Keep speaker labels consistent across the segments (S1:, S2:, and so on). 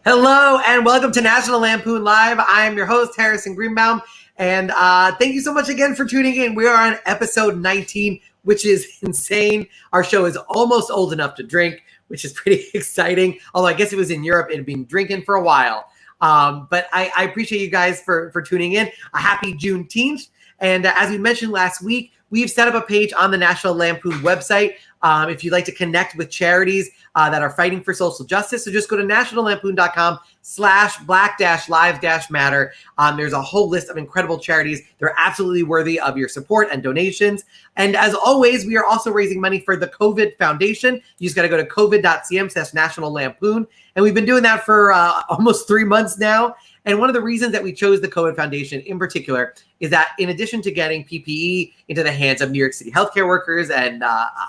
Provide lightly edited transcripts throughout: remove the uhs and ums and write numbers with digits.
S1: Hello and welcome to National Lampoon Live. I am your host, Harrison Greenbaum, and thank you so much again for tuning in. We are on episode 19, which is insane. Our show is almost old enough to drink, which is pretty exciting. Although I guess it was in Europe, it had been drinking for a while. But I appreciate you guys for tuning in. A happy Juneteenth. And as we mentioned last week, we've set up a page on the National Lampoon website if you'd like to connect with charities that are fighting for social justice. So just go to nationallampoon.com/black-lives-matter. There's a whole list of incredible charities. They're absolutely worthy of your support and donations. And as always, we are also raising money for the COVID Foundation. You just got to go to covid.cm/National Lampoon. And we've been doing that for almost 3 months now. And one of the reasons that we chose the COVID Foundation in particular is that in addition to getting PPE into the hands of New York City healthcare workers and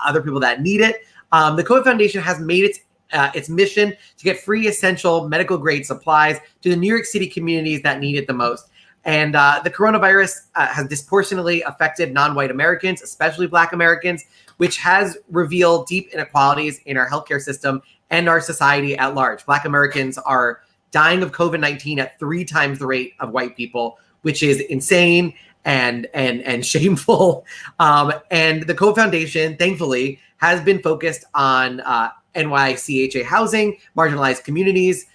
S1: other people that need it, the COVID Foundation has made its mission to get free essential medical grade supplies to the New York City communities that need it the most. And the coronavirus has disproportionately affected non-white Americans, especially Black Americans, which has revealed deep inequalities in our healthcare system and our society at large. Black Americans are dying of COVID-19 at 3 times the rate of white people, which is insane and shameful. And the COVID Foundation, thankfully, has been focused on NYCHA housing, marginalized communities,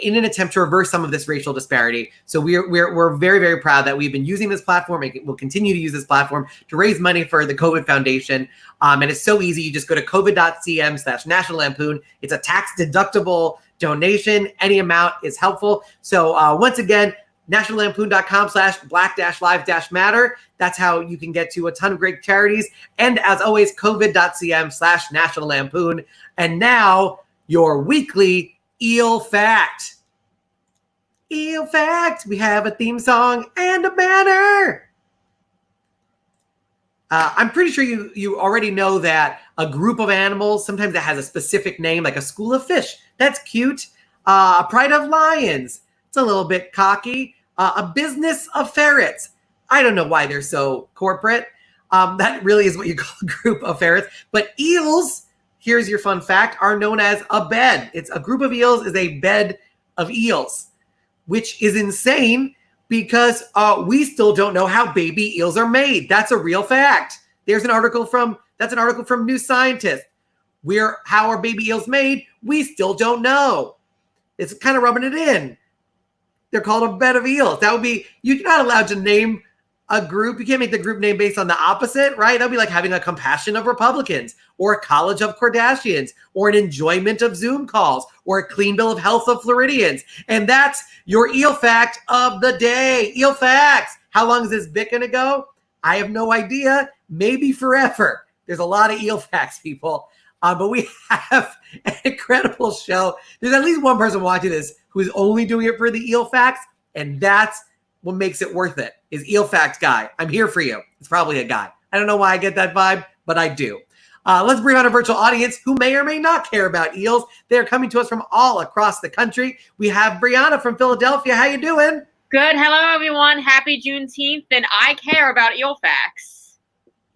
S1: in an attempt to reverse some of this racial disparity. So we're very, very proud that we've been using this platform and we'll continue to use this platform to raise money for the COVID Foundation. And it's so easy. You just go to covid.cm/National Lampoon. It's a tax deductible donation. Any amount is helpful. So once again, nationallampoon.com/black-lives-matter. That's how you can get to a ton of great charities. And as always, covid.cm/National Lampoon. And now your weekly Eel Fact. Eel Fact. We have a theme song and a banner. I'm pretty sure you already know that a group of animals, sometimes it has a specific name, like a school of fish. That's cute. A pride of lions. It's a little bit cocky. A business of ferrets. I don't know why they're so corporate. That really is what you call a group of ferrets. But eels, here's your fun fact, are known as a bed. It's a group of eels is a bed of eels, which is insane because we still don't know how baby eels are made. That's a real fact. That's an article from New Scientist. How are baby eels made? We still don't know. It's kind of rubbing it in. They're called a bed of eels. That would be, you're not allowed to name a group. You can't make the group name based on the opposite, right? That'd be like having a compassion of Republicans or a college of Kardashians or an enjoyment of Zoom calls or a clean bill of health of Floridians. And that's your Eel Fact of the day. Eel Facts. How long is this bit going to go? I have no idea. Maybe forever. There's a lot of Eel Facts, people. But we have an incredible show. There's at least one person watching this who is only doing it for the Eel Facts, and that's what makes it worth it, is Eel Facts guy. I'm here for you. It's probably a guy. I don't know why I get that vibe, but I do. Let's bring on a virtual audience who may or may not care about eels. They're coming to us from all across the country. We have Brianna from Philadelphia. How you doing?
S2: Good. Hello, everyone. Happy Juneteenth, and I care about Eel Facts.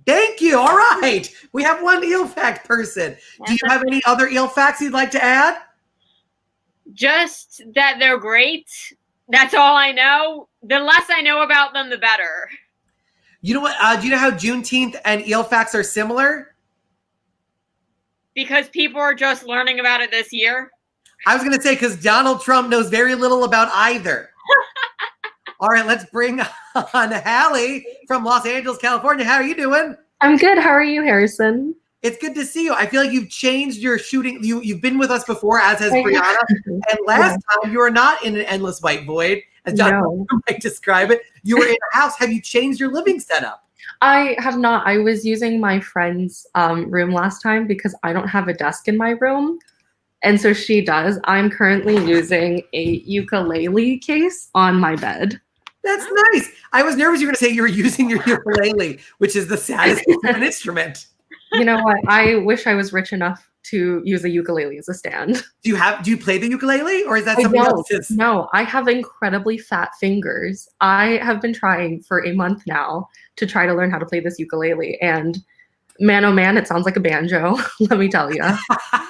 S1: Thank you. All right. We have one Eel Fact person. Do you have any other Eel Facts you'd like to add?
S2: Just that they're great. That's all I know. The less I know about them, the better.
S1: You know what? Do you know how Juneteenth and Eel Facts are similar?
S2: Because people are just learning about it this year.
S1: I was going to say because Donald Trump knows very little about either. All right, let's bring on Hallie from Los Angeles, California. How are you doing?
S3: I'm good. How are you, Harrison?
S1: It's good to see you. I feel like you've changed your shooting. You've been with us before, as has Brianna. And last time you were not in an endless white void, as John might describe it. You were in a house. Have you changed your living setup?
S3: I have not. I was using my friend's room last time because I don't have a desk in my room. And so she does. I'm currently using a ukulele case on my bed.
S1: That's nice. I was nervous you were going to say you were using your ukulele, which is the saddest instrument.
S3: You know what? I wish I was rich enough to use a ukulele as a stand.
S1: Do you play the ukulele, or is that something else's?
S3: No, I have incredibly fat fingers. I have been trying for a month now to try to learn how to play this ukulele, and Man, oh man, it sounds like a banjo. Let me tell you.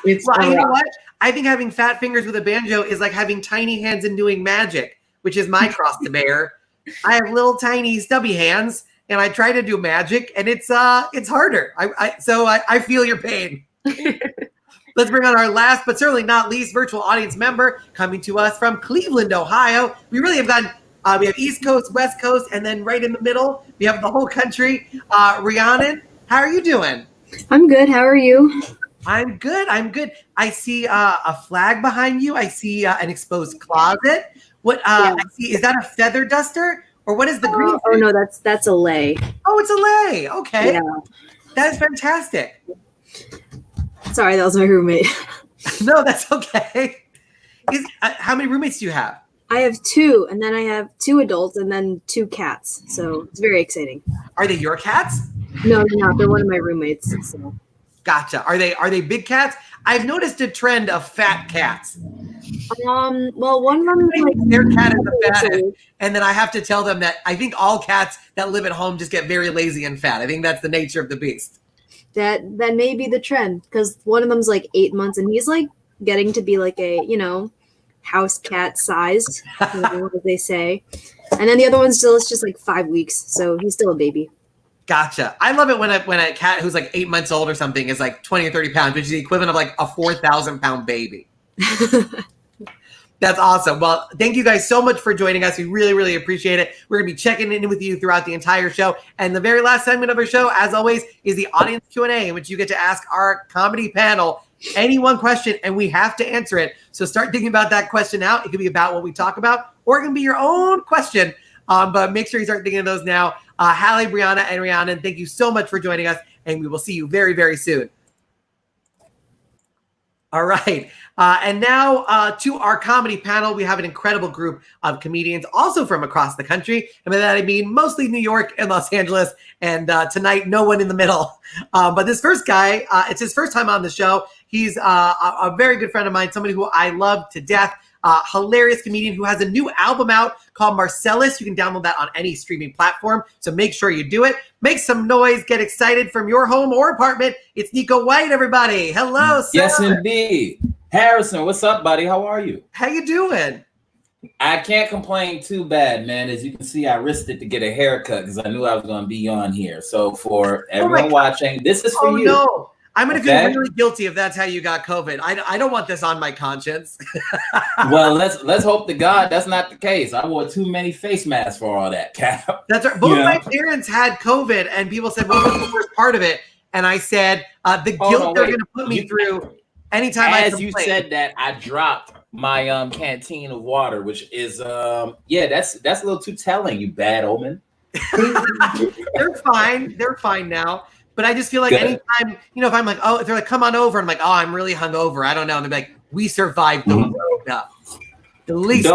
S3: It's
S1: Well, you know what? I think having fat fingers with a banjo is like having tiny hands and doing magic, which is my cross to bear. I have little tiny stubby hands, and I try to do magic, and it's harder. I feel your pain. Let's bring on our last, but certainly not least, virtual audience member coming to us from Cleveland, Ohio. We really have gotten. We have East Coast, West Coast, and then right in the middle, we have the whole country. Rhiannon, how are you doing?
S4: I'm good. How are you?
S1: I'm good. I see a flag behind you. I see an exposed closet. What I see, is that a feather duster? Or what is the green
S4: Oh no, that's a lay.
S1: Oh, it's a lay. Okay.
S4: Yeah.
S1: That's fantastic.
S4: Sorry, that was my roommate.
S1: No, that's okay. How many roommates do you have?
S4: I have 2, and then I have 2 adults and then 2 cats. So it's very exciting.
S1: Are they your cats?
S4: No, they're not. They're one of my roommates. So.
S1: Gotcha. Are they big cats? I've noticed a trend of fat cats.
S4: Well, one of them is like
S1: their cat is the fattest, and then I have to tell them that I think all cats that live at home just get very lazy and fat. I think that's the nature of the beast.
S4: That may be the trend, because one of them's like 8 months, and he's like getting to be like a house cat sized, as they say, and then the other one still is just like 5 weeks, so he's still a baby.
S1: Gotcha. I love it when a cat who's like 8 months old or something is like 20 or 30 pounds, which is the equivalent of like a 4,000 pound baby. That's awesome. Well, thank you guys so much for joining us. We really, really appreciate it. We're going to be checking in with you throughout the entire show. And the very last segment of our show, as always, is the audience Q&A, in which you get to ask our comedy panel any one question, and we have to answer it. So start thinking about that question out. It could be about what we talk about, or it can be your own question. But make sure you start thinking of those now. Hallie, Brianna, and Rhiannon, thank you so much for joining us, and we will see you very, very soon. All right. And now to our comedy panel, we have an incredible group of comedians also from across the country. And by that, I mean mostly New York and Los Angeles. And tonight, no one in the middle. But this first guy, it's his first time on the show. He's a very good friend of mine, somebody who I love to death. Hilarious comedian who has a new album out called Marcellus. You can download that on any streaming platform, so make sure you do it. Make some noise, get excited from your home or apartment. It's Neko White, everybody. Hello, sir.
S5: Yes, indeed. Harrison, what's up, buddy? How are you?
S1: How you doing?
S5: I can't complain too bad, man. As you can see, I risked it to get a haircut because I knew I was going to be on here. So for everyone watching, this is for you.
S1: No. I'm going to feel really guilty if that's how you got COVID. I don't want this on my conscience.
S5: Well, let's hope to God that's not the case. I wore too many face masks for all that, Cap.
S1: That's right. Both my parents had COVID, and people said, what was the worst part of it? And I said, the guilt they're going to put me through anytime I complain.
S5: As you said that, I dropped my canteen of water, which is, that's a little too telling, you bad omen.
S1: They're fine. They're fine now. But I just feel like anytime, if I'm like, if they're like, come on over, and I'm like, I'm really hungover. I don't know. And they're like, we survived the road up. The least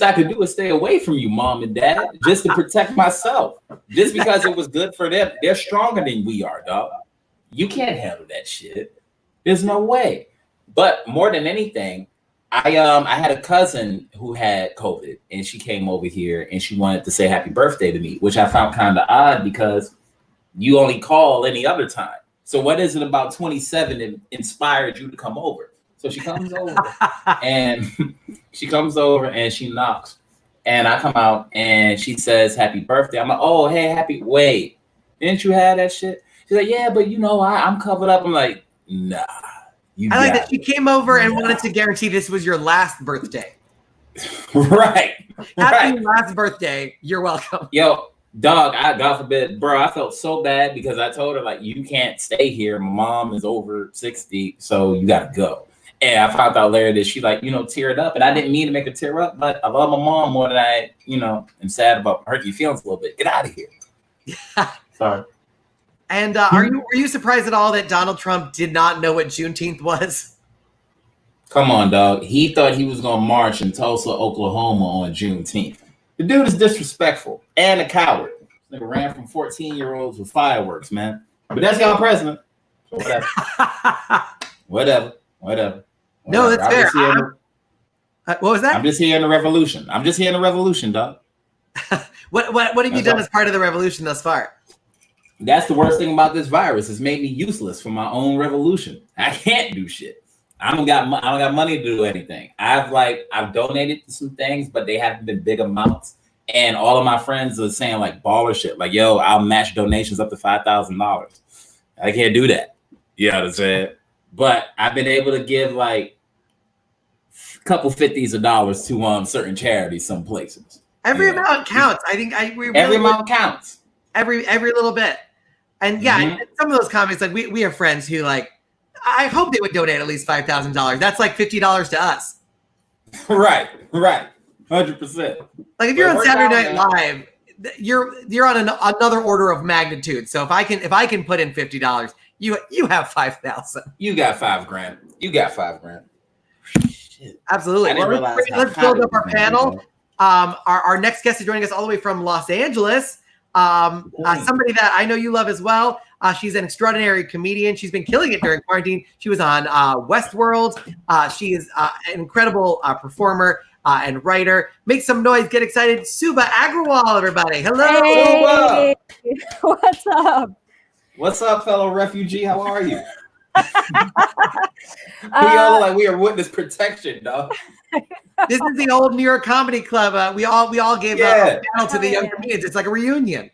S1: I could do is stay away from you, mom and dad, just to protect myself. Just because it was good for them. They're stronger than we are, dog. You can't handle that shit. There's no way. But more than anything, I had a cousin who had COVID, and she came over here and she wanted to say happy birthday to me, which I found kind of odd because you only call any other time. So what is it about 27 that inspired you to come over? So she comes over and she knocks, and I come out and she says happy birthday. I'm like, oh, hey, wait, didn't you have that shit? She's like, yeah, but I'm covered up. I'm like, nah. I like that she came over and wanted to guarantee this was your last birthday. Right. Happy last birthday. You're welcome. Yo, dog, God forbid, bro, I felt so bad because I told her, like, you can't stay here. My mom is over 60, so you got to go. And I found out later that she, like, teared up. And I didn't mean to make her tear up, but I love my mom more than I, am sad about hurt your feelings a little bit. Get out of here. Sorry. And were you surprised at all that Donald Trump did not know what Juneteenth was? Come on, dog. He thought he was going to march in Tulsa, Oklahoma on Juneteenth. The dude is disrespectful and a coward. This nigga ran from 14-year-olds with fireworks, man. But that's y'all president. So whatever. Whatever. No, that's fair. What was that? I'm just here in the revolution. Dog. What have you done as part of the revolution thus far?
S5: That's the worst thing about this virus. It's made me useless for my own revolution. I can't do shit. I don't got money to do anything. I've donated to some things, but they haven't been big amounts. And all of my friends are saying like baller shit, like, yo, I'll match donations up to $5,000. I can't do that. You know what I'm saying? But I've been able to give like a couple 50s of dollars to certain charities, some places.
S1: Every amount counts. I think
S5: every amount counts.
S1: Every little bit. And yeah, some of those comments, like we have friends who like, I hope they would donate at least $5,000. That's like $50 to us.
S5: Right. 100%.
S1: Like if you're on Saturday Night Live, you're on another order of magnitude. So if I can put in $50, you have 5,000.
S5: You got $5,000. You got $5,000. Shit.
S1: Absolutely. Let's build up our panel. Our next guest is joining us all the way from Los Angeles. Somebody that I know you love as well. She's an extraordinary comedian. She's been killing it during quarantine. She was on Westworld. She is an incredible performer and writer. Make some noise. Get excited. Suba Agrawal, everybody. Hello.
S6: Hey. What's up?
S5: What's up, fellow refugee? How are you? We all look like we are witness protection, dog.
S1: This is the old New York Comedy Club. We all gave a panel to the young comedians. It's like a reunion.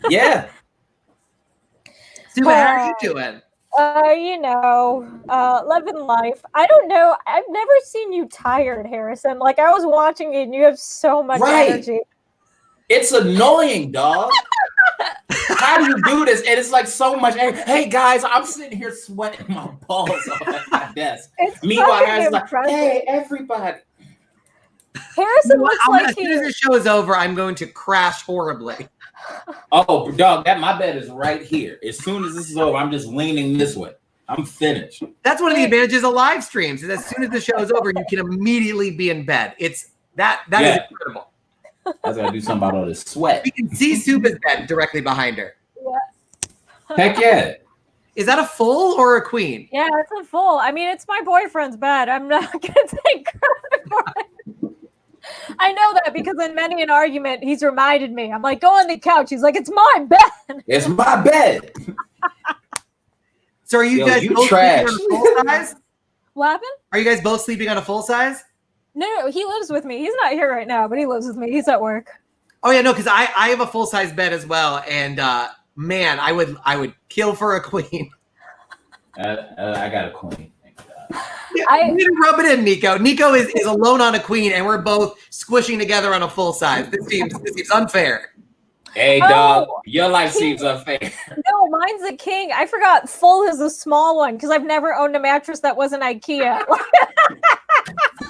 S5: Yeah.
S1: Suba, how are you doing?
S6: Living life. I don't know. I've never seen you tired, Harrison. Like I was watching it and you have so much energy.
S5: It's annoying, dog. How do you do this? And it's like so much. Hey guys, I'm sitting here sweating my balls off at my desk. Meanwhile, Harrison's like, hey, everybody.
S6: Harrison looks like
S1: as soon as the show is over, I'm going to crash horribly.
S5: Oh, dog, my bed is right here. As soon as this is over, I'm just leaning this way. I'm finished.
S1: That's one of the advantages of live streams. Is as soon as the show is over, you can immediately be in bed. It's that is incredible.
S5: I was gonna do something about all this sweat.
S1: We can see Suba's bed directly behind her.
S6: Yeah.
S5: Heck yeah.
S1: Is that a full or a queen?
S6: Yeah, it's a full. I mean, it's my boyfriend's bed. I'm not gonna take credit for it. I know that because in many an argument, he's reminded me. I'm like, go on the couch. He's like, it's my bed.
S5: It's my bed.
S1: So are you guys both
S5: trash.
S1: sleeping on a full size?
S6: What happened?
S1: Are you guys both sleeping on a full size?
S6: No, he lives with me. He's not here right now, but he lives with me. He's at work.
S1: Oh yeah, no, because I have a full size bed as well, and man, I would kill for a queen.
S5: I got a queen.
S1: Yeah, you need to rub it in, Neko. Neko is alone on a queen, and we're both squishing together on a full size. This seems unfair.
S5: Hey, dog, your life seems unfair.
S6: No, mine's a king. I forgot full is a small one because I've never owned a mattress that wasn't IKEA.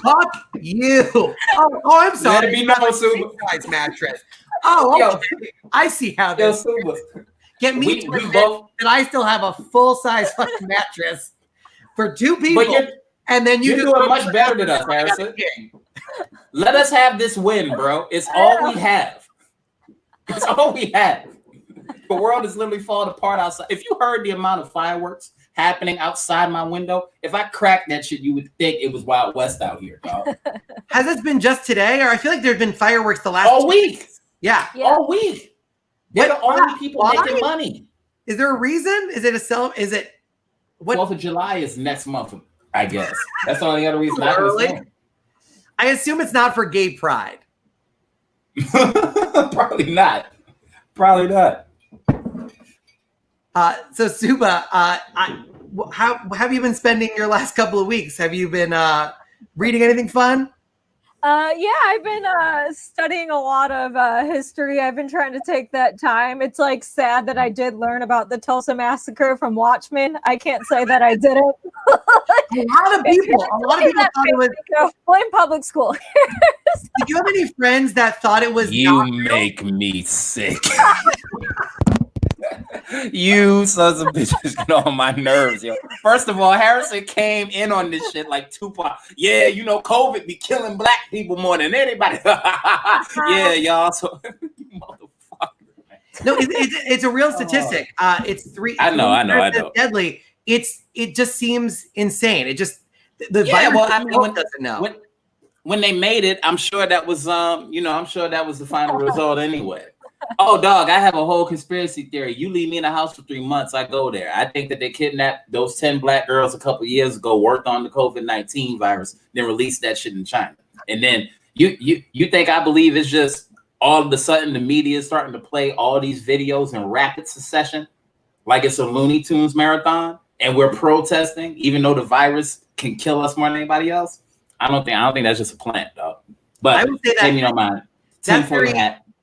S1: Fuck you. Oh, I'm sorry.
S5: Let it be known, Suba.
S1: Size mattress. Oh, okay. I see how this. Get me to admit that I still have a full size fucking mattress for two people, and then you're
S5: doing much better than us, Harrison. Let us have this win, bro. It's all we have. It's all we have. The world is literally falling apart outside. If you heard the amount of fireworks happening outside my window, if I cracked that shit, you would think it was Wild West out here, dog.
S1: Has this been just today, or I feel like there's been fireworks the last
S5: all week?
S1: Yeah,
S5: all week. They're the only people making money.
S1: Is there a reason? Is it Is it
S5: what? 4th of July is next month, I guess. That's the only other reason.
S1: I assume it's not for gay pride.
S5: Probably not.
S1: So Suba, how have you been spending your last couple of weeks? Have you been reading anything fun?
S6: Yeah, I've been studying a lot of history. I've been trying to take that time. It's like sad that I did learn about the Tulsa Massacre from Watchmen. I can't say that I didn't.
S1: A lot of people thought it was.
S6: Blame public school.
S1: Did you have any friends that thought it was?
S5: You make me sick. You sons of bitches get on my nerves, yo. First of all, Harrison came in on this shit like Tupac. Yeah, you know, COVID be killing black people more than anybody. Yeah, y'all. So,
S1: No, it's a real statistic. It's 3.
S5: I know.
S1: Deadly. It just seems insane. It just the virus. Well, I mean, doesn't know.
S5: When they made it, I'm sure that was I'm sure that was the final result anyway. Oh, dog, I have a whole conspiracy theory. You leave me in the house for 3 months, I go there. I think that they kidnapped those 10 black girls a couple years ago, worked on the COVID-19 virus, then released that shit in China. And then you think I believe it's just all of a sudden the media is starting to play all these videos in rapid succession, like it's a Looney Tunes marathon, and we're protesting, even though the virus can kill us more than anybody else? I don't think that's just a plant, dog. But
S1: I would say that
S5: you don't mind.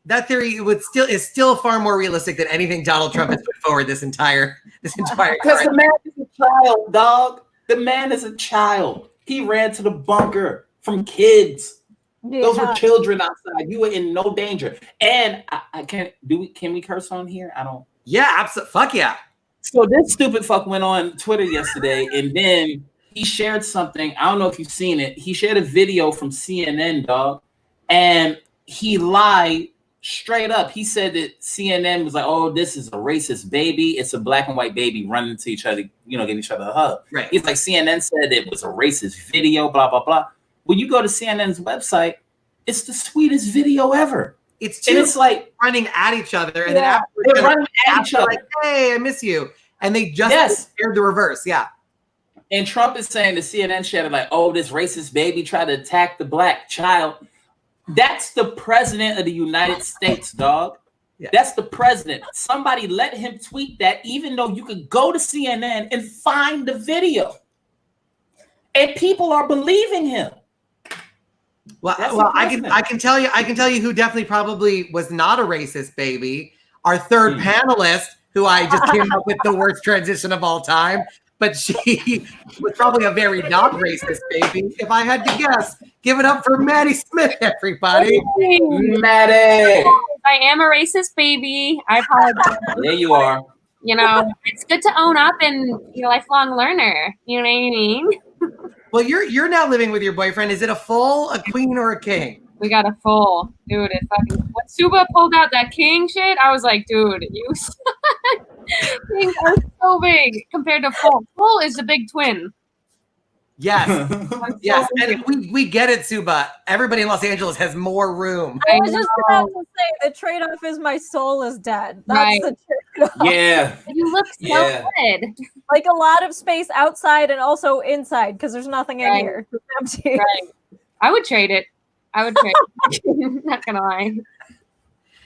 S1: That theory is still far more realistic than anything Donald Trump has put forward this entire. Because
S5: the man is a child, dog. The man is a child. He ran to the bunker from kids.
S6: Yeah.
S5: Those were children outside. You were in no danger. And I can't can we curse on here? I don't.
S1: Yeah, absolutely. Fuck yeah.
S5: So this stupid fuck went on Twitter yesterday, and then he shared something. I don't know if you've seen it. He shared a video from CNN, dog, and he lied straight up. He said that CNN was like, "Oh, this is a racist baby. It's a black and white baby running to each other, giving each other a hug."
S1: Right.
S5: He's like, CNN said it was a racist video, blah blah blah. When you go to CNN's website, it's the sweetest video ever. It's like
S1: running at each other, and
S5: they're running at each other.
S1: Like, "Hey, I miss you," and they just shared the reverse. Yeah.
S5: And Trump is saying the CNN shared like, "Oh, this racist baby tried to attack the black child." That's the president of the United States, dog. Yeah. That's the president. Somebody let him tweet that, even though you could go to CNN and find the video, and people are believing him.
S1: Well, I can tell you who definitely probably was not a racist baby. Our third panelist, who I just came up with the worst transition of all time, but she was probably a very not racist baby. If I had to guess, give it up for Maddy Smith, everybody.
S2: Hey.
S5: Maddie.
S2: I am a racist baby. I apologize.
S5: There you are.
S2: It's good to own up and be a lifelong learner. You know what I mean?
S1: Well, you're now living with your boyfriend. Is it a full, a queen, or a king?
S2: We got a full. Dude, it's fucking... When Suba pulled out that king shit, I was like, dude, you... Kings are so big compared to full. Full is the big twin.
S1: Yes. Yes. And we get it, Suba. Everybody in Los Angeles has more room.
S6: I was just about to say the trade-off is my soul is dead. That's the trade-off.
S5: Yeah.
S2: You look so good.
S6: Like a lot of space outside and also inside because there's nothing in here. It's empty.
S2: Right. I would trade it. Not gonna lie.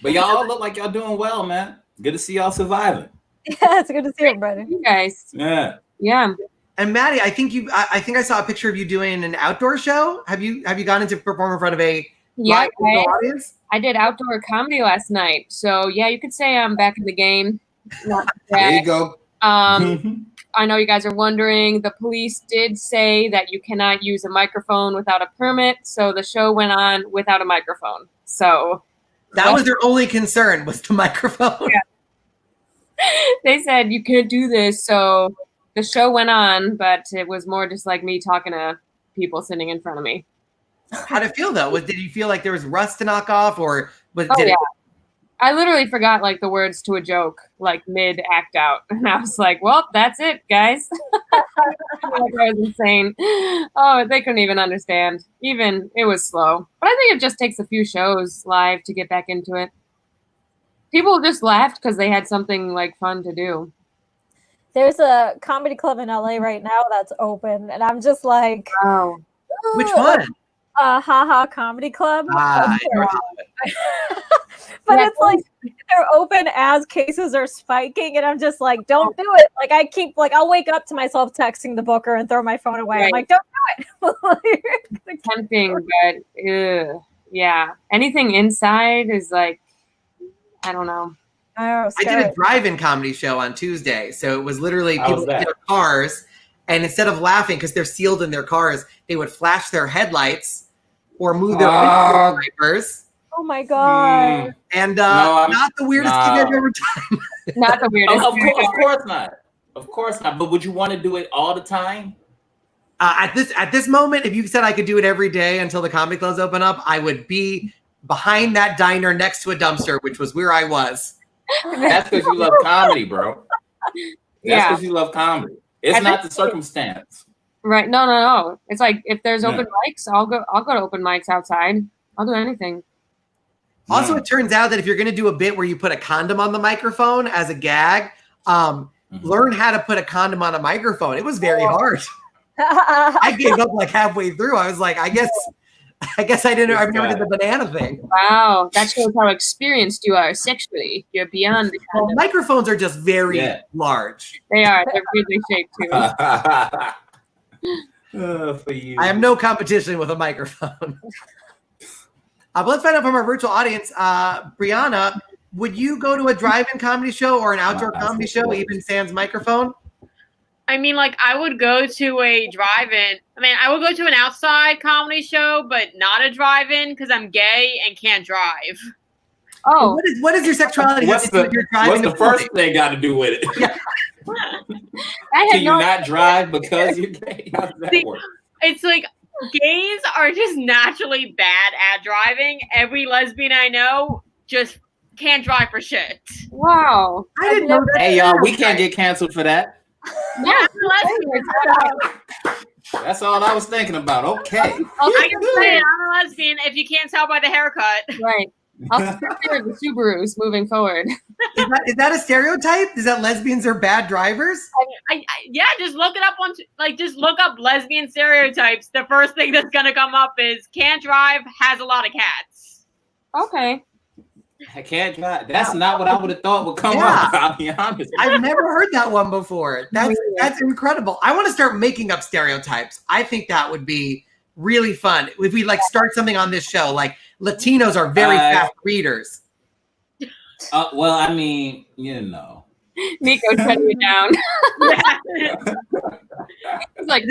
S5: But y'all all look like y'all doing well, man. Good to see y'all surviving.
S6: Yeah, it's good to see everybody.
S2: You guys.
S5: Yeah.
S2: Yeah.
S1: And Maddy, I think I saw a picture of you doing an outdoor show. Have you gone into perform in front of a live audience?
S2: I did outdoor comedy last night. So yeah, you could say I'm back in the game.
S5: There you go.
S2: I know you guys are wondering, the police did say that you cannot use a microphone without a permit, so the show went on without a microphone. So
S1: that was their only concern, was the microphone.
S2: Yeah. They said you can't do this, so the show went on, but it was more just like me talking to people sitting in front of me.
S1: How did it feel though? Did you feel like there was rust to knock off, or
S2: I literally forgot like the words to a joke like mid act out, and I was like, "Well, that's it, guys." I was insane. Oh, they couldn't even understand. Even it was slow, but I think it just takes a few shows live to get back into it. People just laughed because they had something like fun to do.
S6: There's a comedy club in LA right now that's open, and I'm just like,
S2: "Wow,
S1: which one?"
S6: Haha Comedy Club.
S1: But
S6: it's like they're open as cases are spiking, and I'm just like, don't do it. Like I keep I'll wake up to myself texting the booker and throw my phone away.
S2: Right.
S6: I'm like, don't do it.
S2: It's tempting, but yeah, anything inside is like, I don't know.
S1: I did a drive-in comedy show on Tuesday, so it was literally people in their cars, and instead of laughing because they're sealed in their cars, they would flash their headlights or move their windshield wipers.
S6: Oh my god!
S1: And not the weirdest thing I've ever done.
S2: Not the weirdest.
S5: Of course not. Of course not. But would you want to do it all the time?
S1: At this moment, if you said I could do it every day until the comedy clubs open up, I would be behind that diner next to a dumpster, which was where I was.
S5: That's because you love comedy, bro. That's because you love comedy. It's not the circumstance.
S2: Right. No. It's like if there's open mics, I'll go to open mics outside. I'll do anything.
S1: Also, it turns out that if you're going to do a bit where you put a condom on the microphone as a gag, learn how to put a condom on a microphone. It was very hard. I gave up like halfway through. I was like, I guess I never did the banana thing.
S2: Wow, that shows how experienced you are sexually. You're beyond the
S1: Well, microphones are just very large.
S2: They are. They're weirdly shaped too.
S5: For you.
S1: I have no competition with a microphone. But let's find out from our virtual audience. Brianna, would you go to a drive-in comedy show or an outdoor comedy show, even sans microphone?
S7: I mean, like, I would go to a drive-in. I mean, I would go to an outside comedy show, but not a drive-in because I'm gay and can't drive.
S2: Oh,
S1: what is your sexuality?
S5: What's the first thing got to do with it?
S1: Yeah.
S5: Can you not drive because you're gay? How does that work?
S7: It's like gays are just naturally bad at driving. Every lesbian I know just can't drive for shit.
S2: wow.
S1: I didn't know that.
S5: Hey, y'all, we can't get canceled for that.
S7: Yeah, lesbian.
S5: That's all I was thinking about. Okay.
S7: I can say I'm a lesbian if you can't tell by the haircut.
S2: Right. I'll take care of the Subarus moving forward.
S1: Is that a stereotype? Is that lesbians are bad drivers?
S7: Yeah, just look it up just look up lesbian stereotypes. The first thing that's gonna come up is can't drive, has a lot of cats.
S2: Okay.
S5: I can't drive. That's not what I would have thought would come up. I'll be honest.
S1: I've never heard that one before. That's incredible. I want to start making up stereotypes. I think that would be really fun if we like start something on this show. Like Latinos are very fast readers.
S5: Well, I mean, you know.
S2: Nico shut you down. It's like,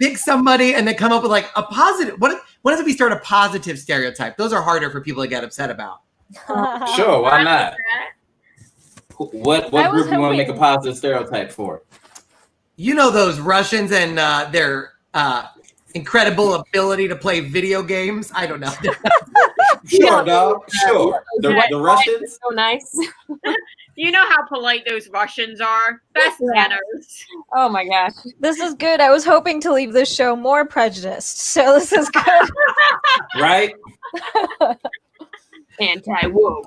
S1: Pick somebody and then come up with like a positive. What if we start a positive stereotype? Those are harder for people to get upset about.
S5: Sure, why not? What group you want to make a positive stereotype for?
S1: You know those Russians and their incredible ability to play video games. I don't know.
S5: Sure, dog. Sure. The Russians.
S2: so nice.
S7: You know how polite those Russians are. Best manners.
S2: Oh my gosh.
S6: This is good. I was hoping to leave this show more prejudiced, so this is good.
S5: Right?
S2: Anti-woke.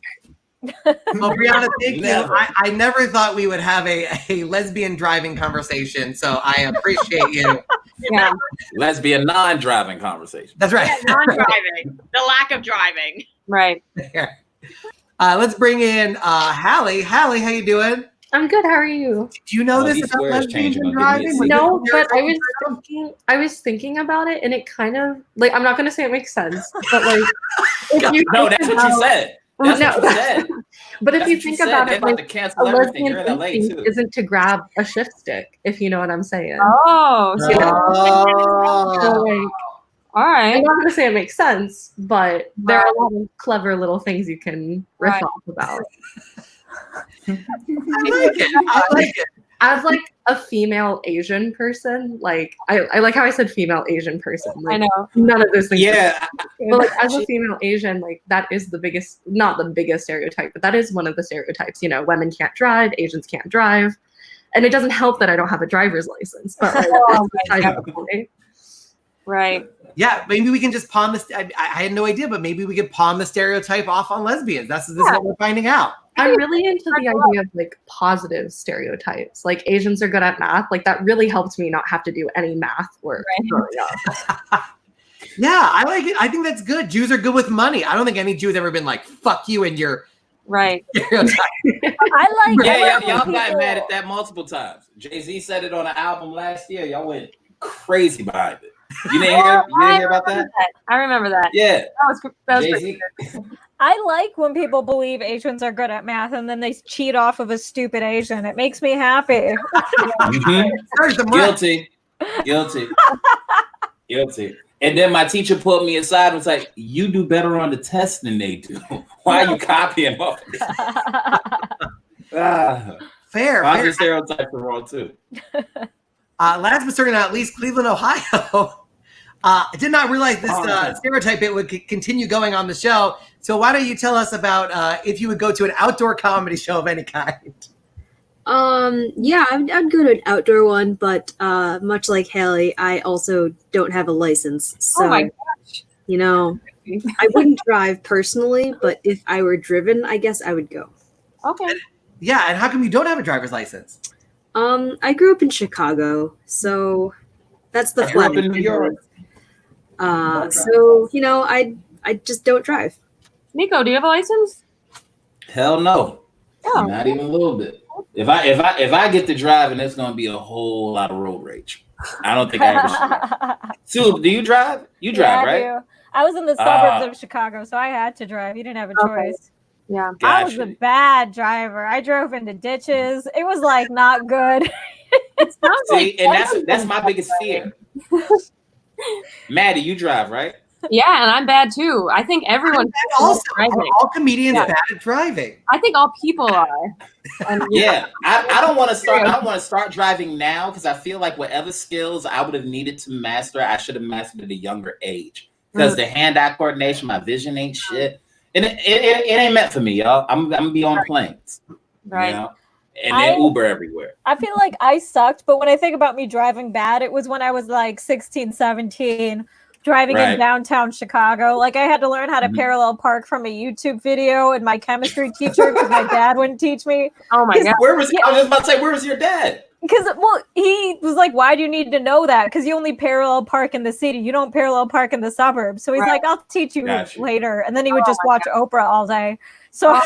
S1: Well, Brianna, thank you. I never thought we would have a lesbian driving conversation, so I appreciate you.
S2: Yeah.
S5: Lesbian non-driving conversation.
S1: That's right.
S7: Yeah, non-driving. The lack of driving.
S2: Right.
S1: Let's bring in Hallie. Hallie, how you doing?
S3: I'm good. How are you?
S1: Do you know this about lesbians and driving?
S3: No, but I was thinking about it, and it kind of like I'm not gonna say it makes sense, but like
S5: that's what you said. That's what you said.
S3: But if you think about it, like
S5: a
S3: lesbian instinct isn't to grab a shift stick, if you know what I'm saying.
S2: Oh. So
S3: like,
S2: all right.
S3: I'm not gonna say it makes sense, but there are a lot of clever little things you can riff off about.
S1: I like it.
S3: As like a female Asian person, like I like how I said female Asian person. Like,
S2: I know.
S3: None of those things.
S5: Yeah.
S3: But like as a female Asian, like that is the biggest, not the biggest stereotype, but that is one of the stereotypes. You know, women can't drive, Asians can't drive. And it doesn't help that I don't have a driver's license. But like,
S2: right.
S1: Yeah, maybe we can just pawn this. I had no idea, but maybe we could pawn the stereotype off on lesbians. This is what we're finding out.
S3: I'm really into the idea of like positive stereotypes. Like Asians are good at math. Like that really helped me not have to do any math work growing up.
S1: Yeah, I like it. I think that's good. Jews are good with money. I don't think any Jew has ever been like, fuck you and your stereotype.
S5: Y'all got mad at that multiple times. Jay-Z said it on an album last year. Y'all went crazy behind it. You didn't hear about that?
S2: I remember that.
S5: Yeah.
S2: That was
S5: Jay-Z.
S6: I like when people believe Asians are good at math and then they cheat off of a stupid Asian. It makes me happy.
S5: Guilty. And then my teacher pulled me aside and was like, you do better on the test than they do. Why are you copying off of this?
S1: Fair.
S5: Positive stereotypes are wrong too.
S1: Last but certainly not least, Cleveland, Ohio. I did not realize this stereotype bit would continue going on the show. So why don't you tell us about if you would go to an outdoor comedy show of any kind?
S4: Yeah, I'd go to an outdoor one, but much like Haley, I also don't have a license. So,
S2: oh my gosh.
S4: You know, I wouldn't drive personally, but if I were driven, I guess I would go.
S2: Okay.
S1: Yeah, and how come you don't have a driver's license?
S4: I grew up in Chicago, so that's the
S5: I grew up
S4: flag.
S5: in New York.
S4: So you know, I just don't drive.
S2: Neko, do you have a license?
S5: Hell no.
S2: Oh.
S5: Not even a little bit. If I get to driving, it's gonna be a whole lot of road rage. I don't think I ever should. Sue, do you drive? You drive, right?
S6: I do. I was in the suburbs of Chicago, so I had to drive. You didn't have a choice.
S2: Yeah.
S6: I was a bad driver. I drove into ditches. It was like not good.
S2: It sounds
S5: See,
S2: like
S5: and that's my biggest fear. Maddie, you drive, right?
S2: Yeah, and I'm bad too. I think everyone
S1: Also,
S2: driving.
S1: are all comedians
S2: Yeah.
S1: bad at driving?
S2: I think all people are. And
S5: Yeah, I don't want to start. I don't want to start driving now because I feel like whatever skills I would have needed to master, I should have mastered at a younger age. Because the hand-eye coordination, my vision ain't shit, and it ain't meant for me, y'all. I'm gonna be on planes,
S2: Right.
S5: You know? And then Uber everywhere.
S6: I feel like I sucked, but when I think about me driving bad, it was when I was like 16, 17, driving
S5: Right.
S6: in downtown Chicago. Like I had to learn how to parallel park from a YouTube video, and my chemistry teacher, because my dad wouldn't teach me.
S2: Oh my god.
S5: Where was I was just about to say, where was your dad?
S6: Because, well, he was like, why do you need to know that? Because you only parallel park in the city. You don't parallel park in the suburbs. So he's
S2: Right.
S6: like, I'll teach you
S5: Gotcha.
S6: later. And then he would just watch Oprah all day. So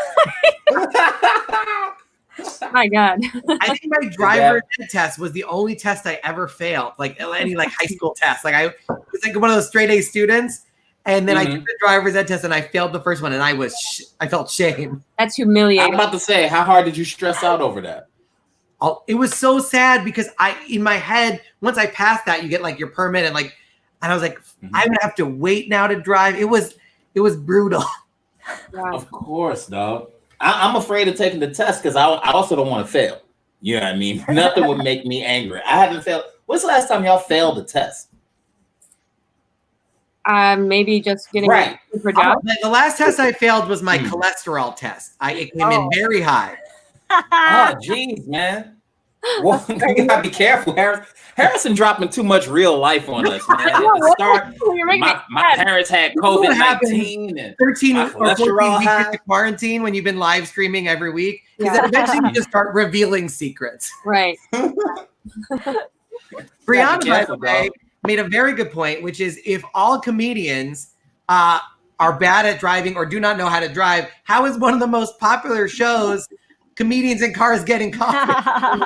S2: My god.
S1: I think my driver ed test was the only test I ever failed, like any like high school test. Like I was like one of those straight A students, and then I took the driver's ed test and I failed the first one, and I felt shame.
S2: That's
S5: I'm
S2: humiliating.
S5: about to say, how hard did you stress out over that?
S1: It was so sad because in my head, once I passed that, you get like your permit and I was like, I'm gonna have to wait now to drive. It was brutal.
S2: Wow.
S5: Of course, dog. I'm afraid of taking the test because I also don't want to fail. You know what I mean? Nothing would make me angry. I haven't failed. When's the last time y'all failed a test?
S2: Maybe just getting
S5: Right.
S2: a super job.
S1: The last test I failed was my cholesterol test. It came in very high.
S5: Oh, jeez, man. Well, you gotta be careful, Harrison dropping too much real life on us, man. At the start,
S2: You're making me
S5: my
S2: sad.
S5: parents had
S1: what
S5: COVID-19 and
S1: 13
S5: my
S1: or 14
S5: cholesterol
S1: weeks
S5: high.
S1: into quarantine when you've been live streaming every week. Because
S2: Yeah.
S1: eventually you just start revealing secrets.
S2: Right.
S1: Brianna, by
S5: careful,
S1: the way, made a very good point, which is if all comedians are bad at driving or do not know how to drive, how is one of the most popular shows comedians in cars getting coffee?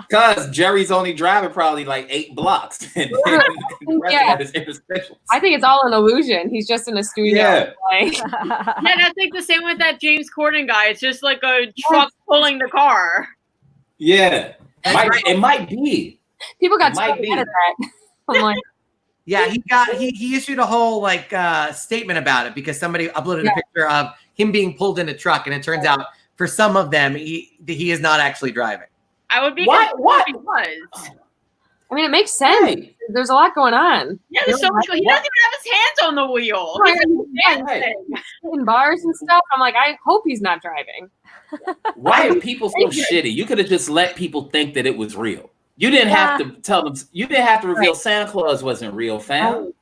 S5: Because Jerry's only driving probably like 8 blocks. And then the rest
S2: Yeah.
S5: of it is interstitials.
S2: I think it's all an illusion. He's just in a studio.
S5: Yeah.
S2: Like,
S7: Yeah, that's like the same with that James Corden guy. It's just like a truck pulling the car.
S5: Yeah.
S1: That's
S5: It might be.
S2: people got
S5: It
S2: so
S5: might be.
S2: mad at that. I'm like,
S1: Yeah, he issued a whole statement about it because somebody uploaded a picture of him being pulled in a truck, and it turns out for some of them he is not actually driving.
S7: I would be
S5: What?
S7: confused if he was.
S2: I mean, it makes sense.
S5: Right.
S2: There's a lot going on.
S7: Yeah, there's so much. He doesn't even have his hands on the wheel. He's like dancing.
S2: In bars and stuff. I'm like, I hope he's not driving.
S5: Why are people so shitty? You could have just let people think that it was real. You didn't have to tell them. You didn't have to reveal Santa Claus wasn't real, fam.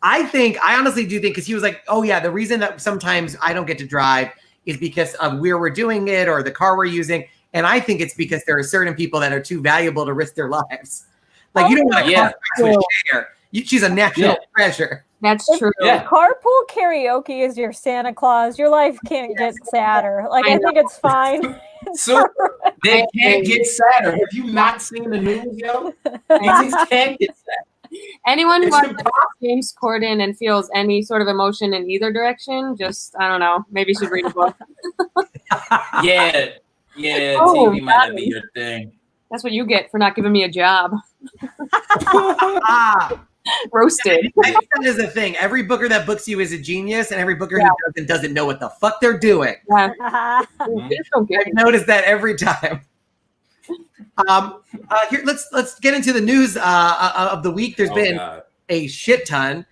S1: I honestly do think, because he was like, oh yeah, the reason that sometimes I don't get to drive is because of where we're doing it or the car we're using. And I think it's because there are certain people that are too valuable to risk their lives. Like you don't want to with Cher. She's a national treasure.
S2: That's true.
S5: Yeah.
S6: Carpool karaoke is your Santa Claus. Your life can't get sadder. Like I think it's fine.
S5: So they can't get sadder. Have you not seen the news, yo? These things can't get sad.
S2: Anyone who
S5: It's
S2: watches
S5: impossible.
S2: James Corden and feels any sort of emotion in either direction, just, I don't know, maybe you should read a book.
S5: Yeah,
S2: Oh,
S5: TV might not be your thing.
S2: That's what you get for not giving me a job.
S1: Ah,
S2: Roasted.
S1: I think that is the thing. Every booker that books you is a genius, and every booker who doesn't know what the fuck they're doing.
S2: Yeah. They just don't get
S1: I
S2: it.
S1: notice that every time. Here, let's get into the news of the week. There's been
S5: God.
S1: a shit ton.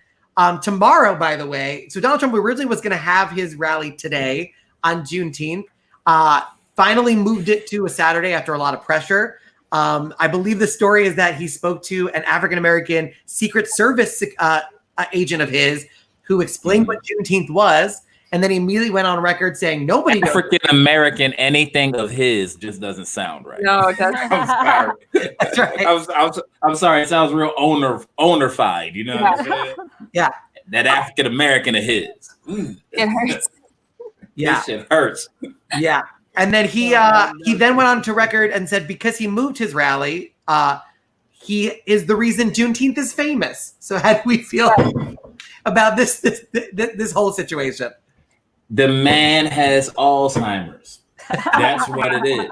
S1: Tomorrow, by the way, so Donald Trump originally was going to have his rally today on Juneteenth. Finally moved it to a Saturday after a lot of pressure. I believe the story is that he spoke to an African-American Secret Service agent of his who explained what Juneteenth was, and then he immediately went on record saying nobody knows.
S5: African American, anything of his just doesn't sound right.
S2: No, it doesn't.
S5: I'm sorry.
S1: That's right.
S5: I'm sorry. It sounds real owner-fied. You know what I'm saying?
S1: Yeah.
S5: That African American of his.
S2: It hurts.
S1: Yeah.
S5: This shit hurts.
S1: Yeah. And then he then went on to record and said because he moved his rally, he is the reason Juneteenth is famous. So how do we feel about this whole situation?
S5: The man has Alzheimer's. That's what it is.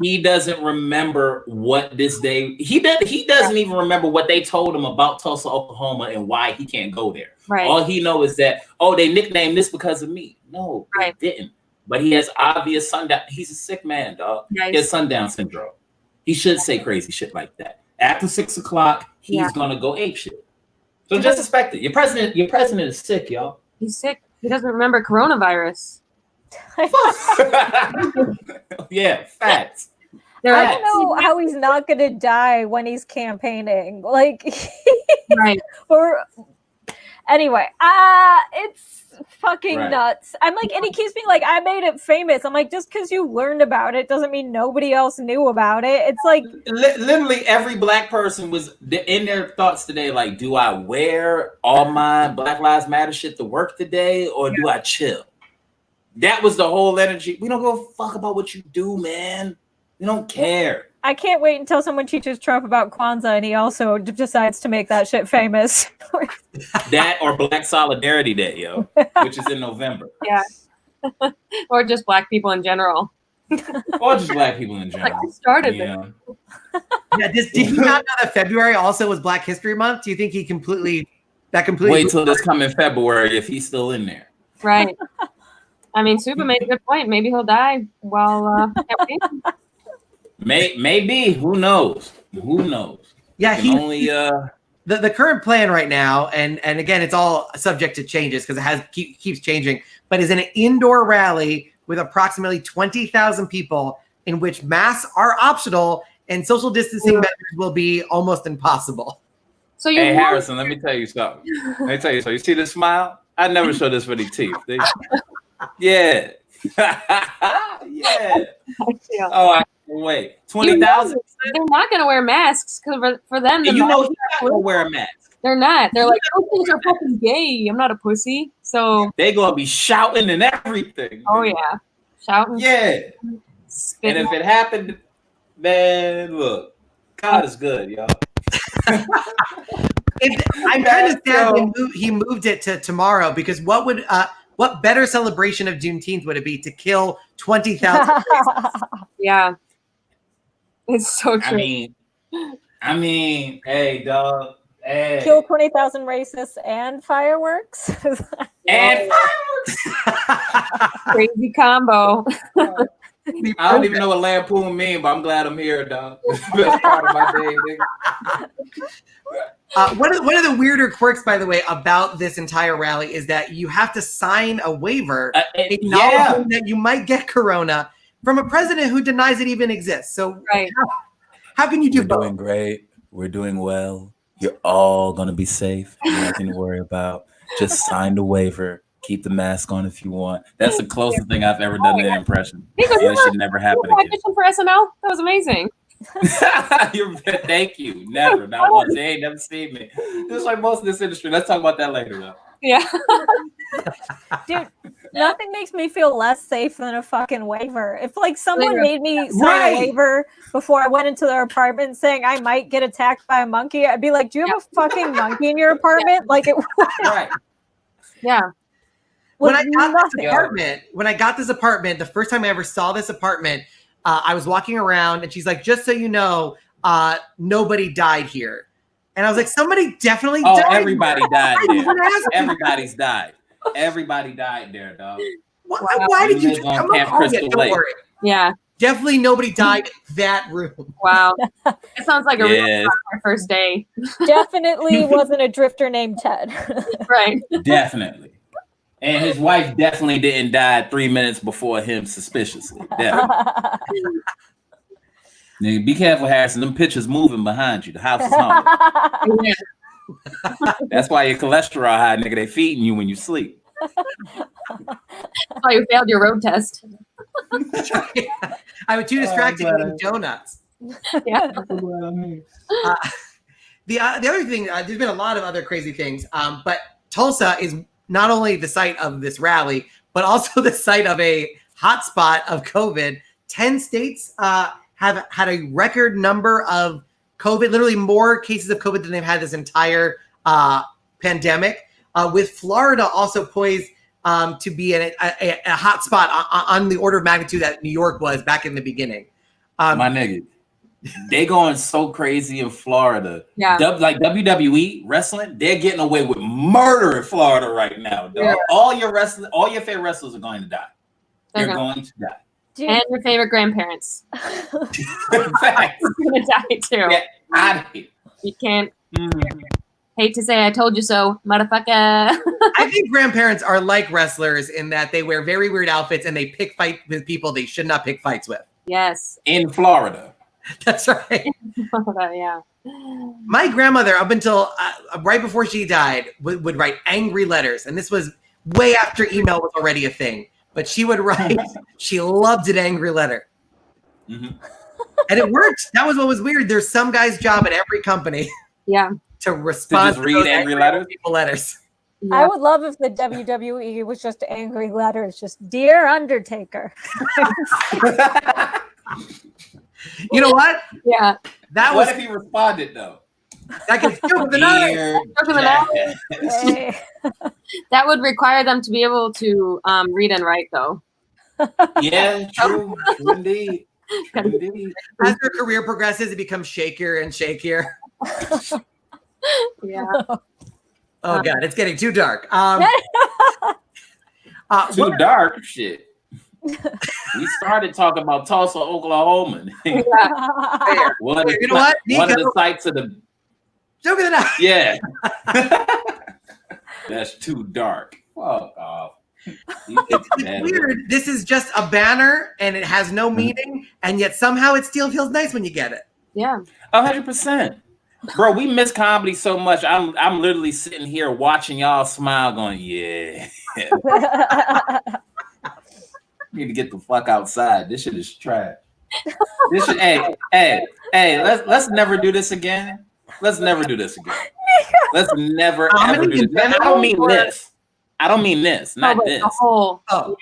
S5: He doesn't remember what this day. He doesn't even remember what they told him about Tulsa, Oklahoma, and why he can't go there.
S2: Right.
S5: All he knows is that they nicknamed this because of me. No, they didn't. But he has obvious sundown. He's a sick man, dog.
S2: Nice.
S5: He has sundown syndrome. He should say crazy shit like that. After 6 o'clock, he's gonna go ape shit. So just expect it. Your president is sick, y'all.
S2: He's sick. He doesn't remember coronavirus.
S5: Yeah, facts.
S6: I don't know how he's not going to die when he's campaigning. Like,
S2: Right.
S6: or anyway, it's fucking nuts. I'm like, and he keeps being like, I made it famous. I'm like, just because you learned about it doesn't mean nobody else knew about it. It's like
S5: literally every black person was in their thoughts today. Like, do I wear all my Black Lives Matter shit to work today, or do I chill? That was the whole energy. We don't give a fuck about what you do, man. We don't care.
S6: I can't wait until someone teaches Trump about Kwanzaa and he also decides to make that shit famous.
S5: That or Black Solidarity Day, yo, which is in November.
S2: Yeah. Or just black people in general.
S5: Or just black people in general.
S2: Like, who started
S5: this?
S1: Yeah, did he not know that February also was Black History Month? Do you think he completely
S5: wait till this coming February if he's still in there?
S2: Right. I mean, Suba made a good point. Maybe he'll die while campaigning.
S5: Maybe. Who knows?
S1: Yeah, he
S5: only
S1: the current plan right now, and again, it's all subject to changes because it keeps changing. But is an indoor rally with approximately 20,000 people, in which masks are optional and social distancing measures will be almost impossible.
S2: So
S5: hey Harrison, let me tell you something. You see this smile? I never show this for the teeth. Yeah. Yeah. Oh, I can't wait. 20,000.
S2: They're not going to wear masks because for them,
S5: he's not going to wear a mask.
S2: They're not. They're like, those things are fucking gay. I'm not a pussy. So
S5: they're going to be shouting and everything.
S2: Oh, yeah. Shouting.
S5: Yeah.
S2: Spitting.
S5: And if it happened, man, look, God is good, y'all.
S1: I'm kind of sad he moved it to tomorrow because what better celebration of Juneteenth would it be to kill 20,000?
S2: Yeah. It's so true.
S5: I mean, hey, dog. Hey.
S6: Kill 20,000 racists and fireworks.
S5: And fireworks.
S2: Crazy combo.
S5: I don't even know what Lampoon mean, but I'm glad I'm here, dog. Best part of my day, nigga.
S1: One of the weirder quirks, by the way, about this entire rally is that you have to sign a waiver acknowledging that you might get corona from a president who denies it even exists. So how can you do both?
S5: We're doing great. We're doing well. You're all going to be safe. Nothing to worry about. Just sign the waiver. Keep the mask on if you want. That's the closest thing I've ever done to an impression. It should never happen again.
S2: For SNL? That was amazing.
S5: Thank you. Never. Not once. They ain't never seen me. Just like most of this industry. Let's talk about that later, though.
S2: Yeah.
S6: Dude, nothing makes me feel less safe than a fucking waiver. If like someone made me sign a waiver before I went into their apartment saying I might get attacked by a monkey, I'd be like, do you have a fucking monkey in your apartment? Like it
S5: right.
S2: Yeah.
S1: When I got this apartment, the first time I ever saw this apartment, I was walking around and she's like, just so you know, nobody died here. And I was like, somebody definitely died. Oh,
S5: everybody died there. Everybody's died. Everybody died there, dog.
S1: Why did you come up? Don't worry.
S2: Yeah.
S1: Definitely nobody died in that room.
S2: Wow. It sounds like a real our first day.
S6: Definitely wasn't a drifter named Ted.
S2: Right.
S5: Definitely. And his wife definitely didn't die 3 minutes before him suspiciously. Definitely. Nigga, be careful, Harrison. Them pictures moving behind you. The house is haunted.
S2: Yeah.
S5: That's why your cholesterol high, nigga. They feeding you when you sleep.
S2: Oh, you failed your road test.
S1: I was too distracted eating donuts.
S2: Yeah.
S1: The other thing, there's been a lot of other crazy things, but Tulsa is not only the site of this rally, but also the site of a hotspot of COVID. 10 states have had a record number of COVID, literally more cases of COVID than they've had this entire pandemic, with Florida also poised to be a hotspot on the order of magnitude that New York was back in the beginning.
S5: My nigga. They going so crazy in Florida.
S2: Yeah.
S5: Like WWE wrestling, they're getting away with murder in Florida right now. Dog.
S2: Yeah.
S5: All your favorite wrestlers are going to die. They're going to die.
S2: And your favorite grandparents.
S5: Facts.
S2: They're gonna die too.
S5: Get out of here.
S2: You can't. Hate to say I told you so, motherfucker.
S1: I think grandparents are like wrestlers in that they wear very weird outfits and they pick fight with people they should not pick fights with.
S2: Yes.
S5: In Florida.
S1: That's right.
S2: Yeah.
S1: My grandmother, up until right before she died, would write angry letters. And this was way after email was already a thing. But she would write, she loved an angry letter.
S5: Mm-hmm.
S1: And it worked. That was what was weird. There's some guy's job at every company.
S2: Yeah.
S1: To respond
S5: to just read angry letters.
S1: People letters.
S2: Yeah.
S6: I would love if the WWE was just angry letters, just "Dear Undertaker."
S1: You know what?
S2: Yeah.
S1: That
S5: what
S1: was.
S5: if he responded though?
S1: That gets the
S6: Hey.
S2: That would require them to be able to read and write, though.
S5: Yeah, true. True indeed. True indeed.
S1: As their career progresses, it becomes shakier and shakier.
S2: Yeah.
S1: Oh God, it's getting too dark.
S5: Too dark shit. We started talking about Tulsa, Oklahoma.
S1: You know what?
S5: One of the sites of the
S1: Joke of the night.
S5: yeah. That's too dark. Fuck off.
S1: It's weird. This is just a banner and it has no meaning, and yet somehow it still feels nice when you get it.
S2: Yeah.
S5: 100%. Bro, we miss comedy so much. I'm literally sitting here watching y'all smile going, yeah. Need to get the fuck outside. This shit is trash. This shit, hey, let's never do this again. Let's never do this again. Let's never ever do this. And I don't mean this. I don't mean this, not this.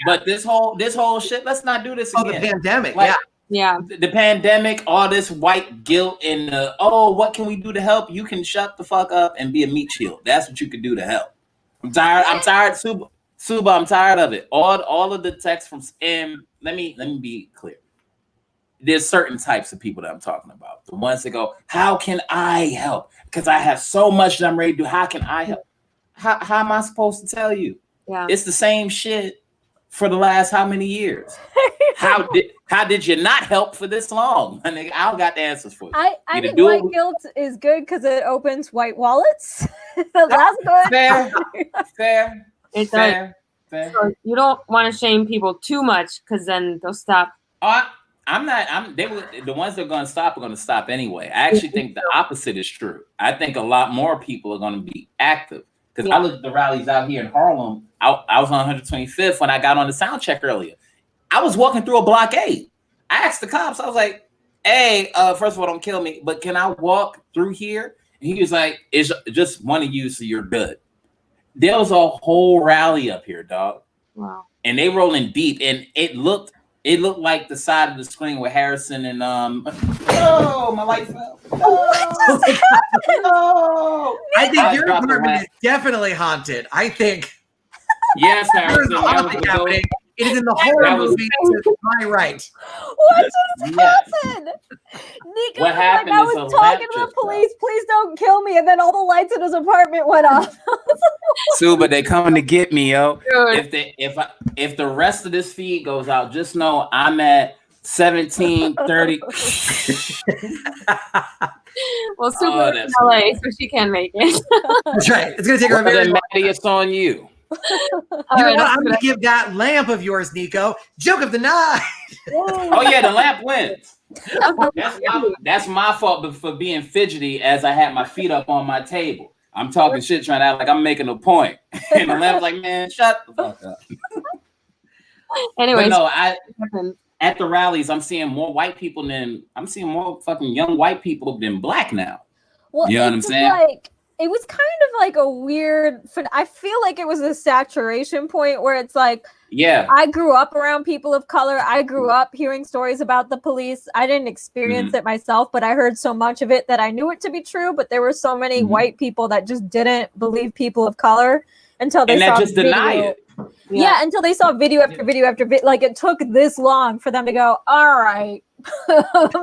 S5: But this whole shit, let's not do this again.
S1: The pandemic,
S5: like,
S2: yeah.
S5: The pandemic, all this white guilt and what can we do to help? You can shut the fuck up and be a meat shield. That's what you could do to help. I'm tired, Suba, I'm tired of it. All of the texts from let me be clear. There's certain types of people that I'm talking about. The ones that go, how can I help? Because I have so much that I'm ready to do. How can I help? How am I supposed to tell you?
S2: Yeah.
S5: It's the same shit for the last how many years? How did you not help for this long? I think I got the answers for you.
S6: I think white guilt is good because it opens white wallets. That's good.
S5: Fair.
S2: It does. So you don't want to shame people too much because then they'll stop.
S5: I'm not. The ones that are going to stop are going to stop anyway. I actually think the opposite is true. I think a lot more people are going to be active because I looked at the rallies out here in Harlem. I was on 125th when I got on the sound check earlier. I was walking through a blockade. I asked the cops. I was like, "Hey, first of all, don't kill me, but can I walk through here?" And he was like, "It's just one of you, so you're good." There was a whole rally up here, dog.
S2: Wow.
S5: And they rolling deep, and it looked like the side of the screen with Harrison and oh, my light fell. Oh.
S1: I think your apartment is definitely haunted. I think.
S5: Yes, Harrison.
S1: Happening. It is in the horror movie to my right.
S6: What just happened? Nico
S5: what happened
S6: I was talking to the police. Please don't kill me. And then all the lights in his apartment went off.
S5: Suba, they coming to get me, yo. If the rest of this feed goes out, just know I'm at 17:30.
S2: Well, Suba in LA, so she can make it.
S1: That's right. It's gonna take her a minute.
S5: Maddy, it's on you.
S1: You know what? I'm gonna give that lamp of yours, Nico, joke of the night.
S5: Oh yeah, the lamp wins. That's my fault for being fidgety as I had my feet up on my table. I'm talking shit, trying to act like I'm making a point. And the left's like, man, shut the fuck up.
S2: Anyways,
S5: But no, at the rallies, I'm seeing more more fucking young white people than black now.
S6: Well,
S5: you know what I'm
S6: it's
S5: saying?
S6: like it was kind of like a weird. I feel like it was a saturation point where it's like,
S5: yeah,
S6: I grew up around people of color. I grew up hearing stories about the police. I didn't experience it myself, but I heard so much of it that I knew it to be true. But there were so many white people that just didn't believe people of color until they saw
S5: just deny it.
S6: Yeah, until they saw video after video after video. Like it took this long for them to go, all right,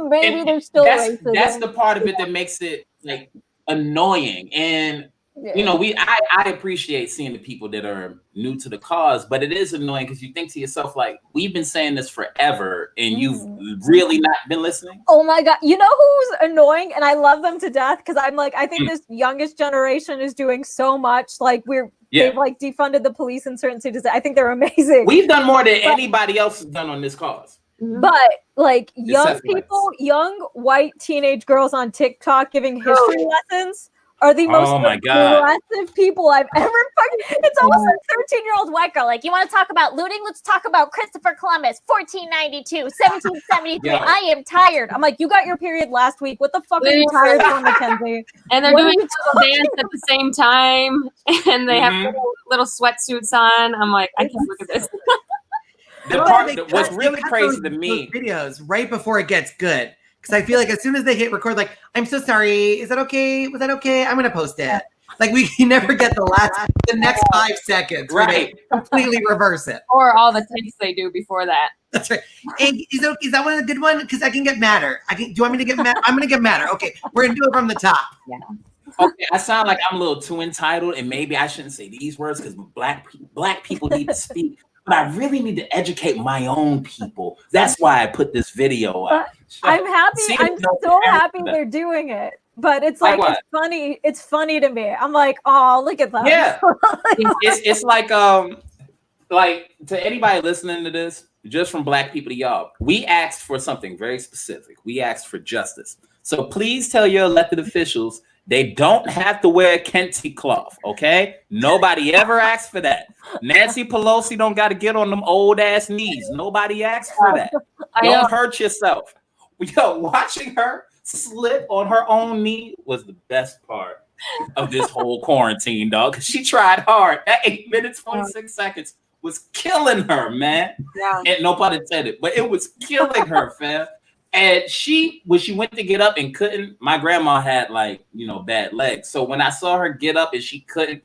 S6: maybe there's still racism.
S5: That's the part of it that makes it like annoying. And you know, I appreciate seeing the people that are new to the cause, but it is annoying because you think to yourself, like, we've been saying this forever and you've really not been listening.
S6: Oh my God. You know who's annoying? And I love them to death because I'm like, I think this youngest generation is doing so much. Like they've like defunded the police in certain cities. I think they're amazing.
S5: We've done more than anybody else has done on this cause.
S6: But like young people, young white teenage girls on TikTok giving history lessons are the most aggressive people I've ever fucking. It's almost like 13-year-old white girl. Like, you want to talk about looting? Let's talk about Christopher Columbus, 1492, 1773. I am tired. I'm like, you got your period last week. What the fuck are you tired for, Mackenzie?
S2: And they're doing a dance at the same time, and they have little sweatsuits on. I'm like, I can't look at this.
S5: The part that was really crazy to me,
S1: videos right before it gets good. Because I feel like as soon as they hit record, like, I'm so sorry. Is that okay? Was that okay? I'm gonna post it. Like we never get the next 5 seconds.
S5: Right.
S1: Completely reverse it.
S2: Or all the takes they do before that.
S1: That's right. Hey, is that one a good one? Because I can get madder. Do you want me to get mad? I'm gonna get madder. Okay, we're gonna do it from the top.
S2: Yeah.
S5: Okay, I sound like I'm a little too entitled, and maybe I shouldn't say these words because black people need to speak. But I really need to educate my own people. That's why I put this video up.
S6: I'm happy. I'm so happy they're doing it. But it's like it's funny. It's funny to me. I'm like, oh, look at that.
S5: Yeah. it's like to anybody listening to this, just from black people to y'all, we asked for something very specific. We asked for justice. So please tell your elected officials they don't have to wear a kente cloth, okay? Nobody ever asked for that. Nancy Pelosi don't got to get on them old ass knees. Nobody asked for that. Don't hurt yourself. Yo, watching her slip on her own knee was the best part of this whole quarantine, dog. Because she tried hard. That 8 minutes, 46 seconds was killing her, man.
S2: Yeah.
S5: And no pun intended, but it was killing her, fam. And when she went to get up and couldn't, my grandma had bad legs. So when I saw her get up and she couldn't,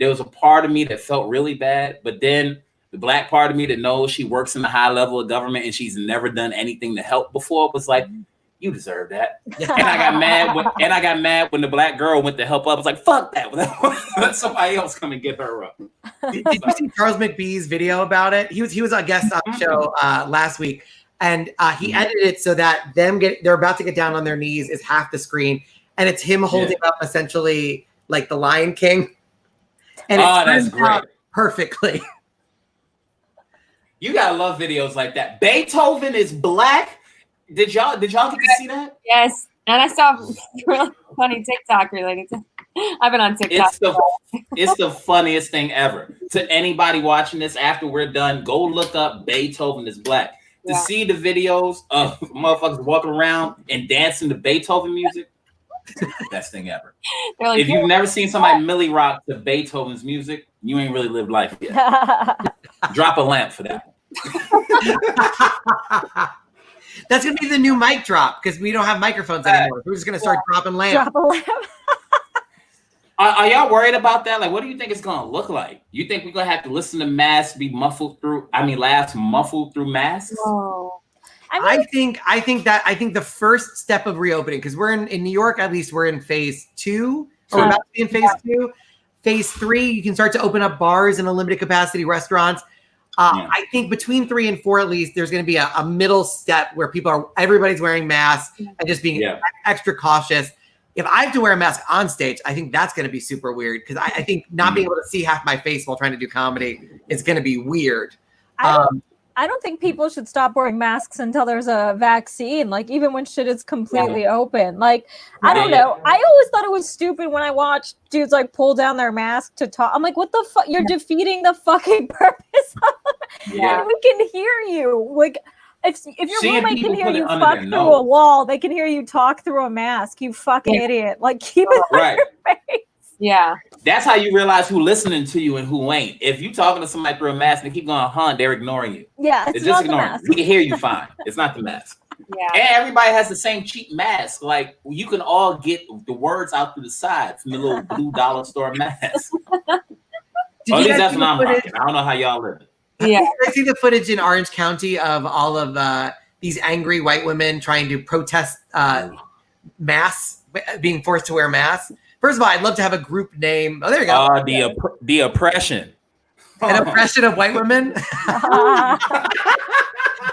S5: there was a part of me that felt really bad. But then the black part of me that knows she works in the high level of government and she's never done anything to help before was like, you deserve that. And I got mad when the black girl went to help up. I was like, fuck that. Let somebody else come and get her up.
S1: Did you see Charles McBee's video about it? He was a guest on the show last week. And he edited it so that they're about to get down on their knees is half the screen, and it's him holding up essentially like the Lion King. And
S5: that's great,
S1: perfectly.
S5: You gotta love videos like that. Beethoven is black. Did y'all get to see that?
S2: Yes, and I saw a really funny TikTok related to. I've been on TikTok.
S5: It's the funniest thing ever. To anybody watching this after we're done, go look up Beethoven is black. To see the videos of motherfuckers walking around and dancing to Beethoven music, best thing ever. Like, if you've never seen somebody Millie rock to Beethoven's music, you ain't really lived life yet. Drop a lamp for that.
S1: That's gonna be the new mic drop because we don't have microphones anymore. We're just gonna start dropping lamps.
S6: Drop a lamp.
S5: Are y'all worried about that? Like, what do you think it's gonna look like? You think we're gonna have to listen to masks be muffled through? Laughs muffled through masks?
S6: No.
S1: I think the first step of reopening, because we're in New York, at least we're in phase 2, or we're about to be in phase 2. Phase 3, you can start to open up bars and a limited capacity restaurants. I think between 3 and 4, at least, there's going to be a middle step where everybody's wearing masks and just being extra cautious. If I have to wear a mask on stage, I think that's going to be super weird because I think not being able to see half my face while trying to do comedy is going to be weird.
S6: I don't think people should stop wearing masks until there's a vaccine. Like even when shit is completely open. Like I don't know. I always thought it was stupid when I watched dudes like pull down their mask to talk. I'm like, what the fuck? You're defeating the fucking purpose.
S5: Yeah.
S6: We can hear you. Like if your
S5: Seeing
S6: roommate can
S5: people
S6: hear
S5: put it
S6: you
S5: under
S6: fuck
S5: their
S6: through
S5: nose.
S6: a wall, they can hear you talk through a mask. You fucking idiot. Like keep it on
S5: Right.
S6: your face.
S2: Yeah.
S5: That's how you realize who listening to you and who ain't. If you talking to somebody through a mask and they keep going, they're ignoring you.
S6: Yeah,
S5: They're
S6: it's
S5: just
S6: not the
S5: ignoring
S6: mask.
S5: you. We can hear you fine. It's not the mask.
S2: Yeah.
S5: And everybody has the same cheap mask. Like you can all get the words out through the side from the little blue dollar store mask. At least that's what I'm rocking. I don't know how y'all live.
S2: Yeah.
S1: I see the footage in Orange County of all of these angry white women trying to protest masks, being forced to wear masks. First of all, I'd love to have a group name. Oh, there you go.
S5: The oppression.
S1: An oppression of white women.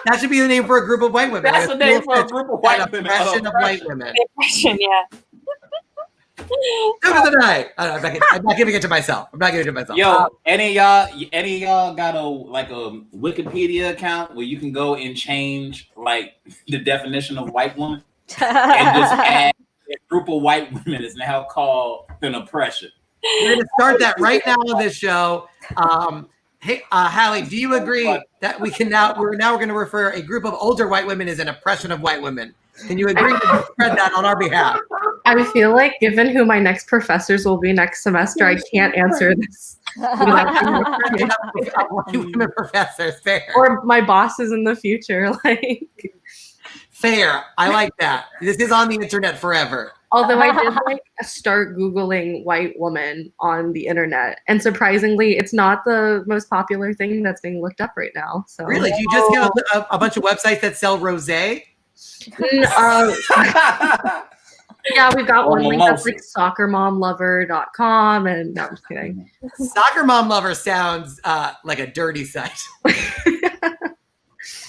S1: That should be the name for a group of white women.
S5: That's the name for a group of white women.
S1: Oppression of white women.
S2: Depression, yeah.
S1: Good of the night. I'm not giving it to myself.
S5: Yo, any of y'all got a Wikipedia account where you can go and change like the definition of white woman and just add a group of white women is now called an oppression.
S1: We're going to start that right now on this show. Hey, Hallie, do you agree that we're going to refer a group of older white women as an oppression of white women? Can you agree to spread that on our behalf?
S3: I feel like given who my next professors will be next semester, I can't answer this.
S1: White women professors, fair.
S3: Or my bosses in the future. Like
S1: fair. I like that. This is on the internet forever.
S3: Although I did start Googling white woman on the internet, and surprisingly, it's not the most popular thing that's being looked up right now. So
S1: really, do you just get a bunch of websites that sell rosé?
S3: Yeah, we've got one link that's like soccermomlover.com, and no, I'm just kidding.
S1: Soccer Mom Lover sounds like a dirty site.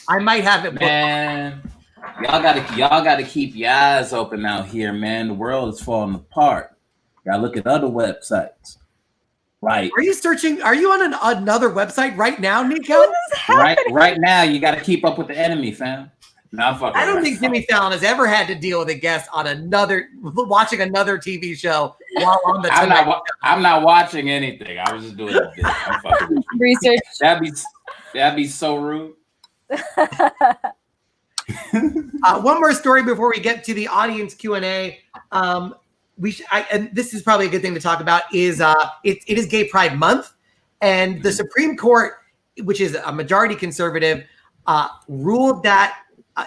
S1: I might have it.
S5: Man, y'all gotta keep your eyes open out here, man. The world is falling apart. Gotta look at other websites. Right.
S1: Are you searching? Are you on another website right now, Neko?
S5: Right now, you gotta keep up with the enemy, fam. No,
S1: I don't think Jimmy Fallon has ever had to deal with a guest on watching another TV show while on the
S5: I'm not watching anything. I was just doing a bit. I'm fucking
S2: research.
S5: That'd be so rude.
S1: One more story before we get to the audience Q&A. And this is probably a good thing to talk about is it is Gay Pride Month, and the Supreme Court, which is a majority conservative, ruled that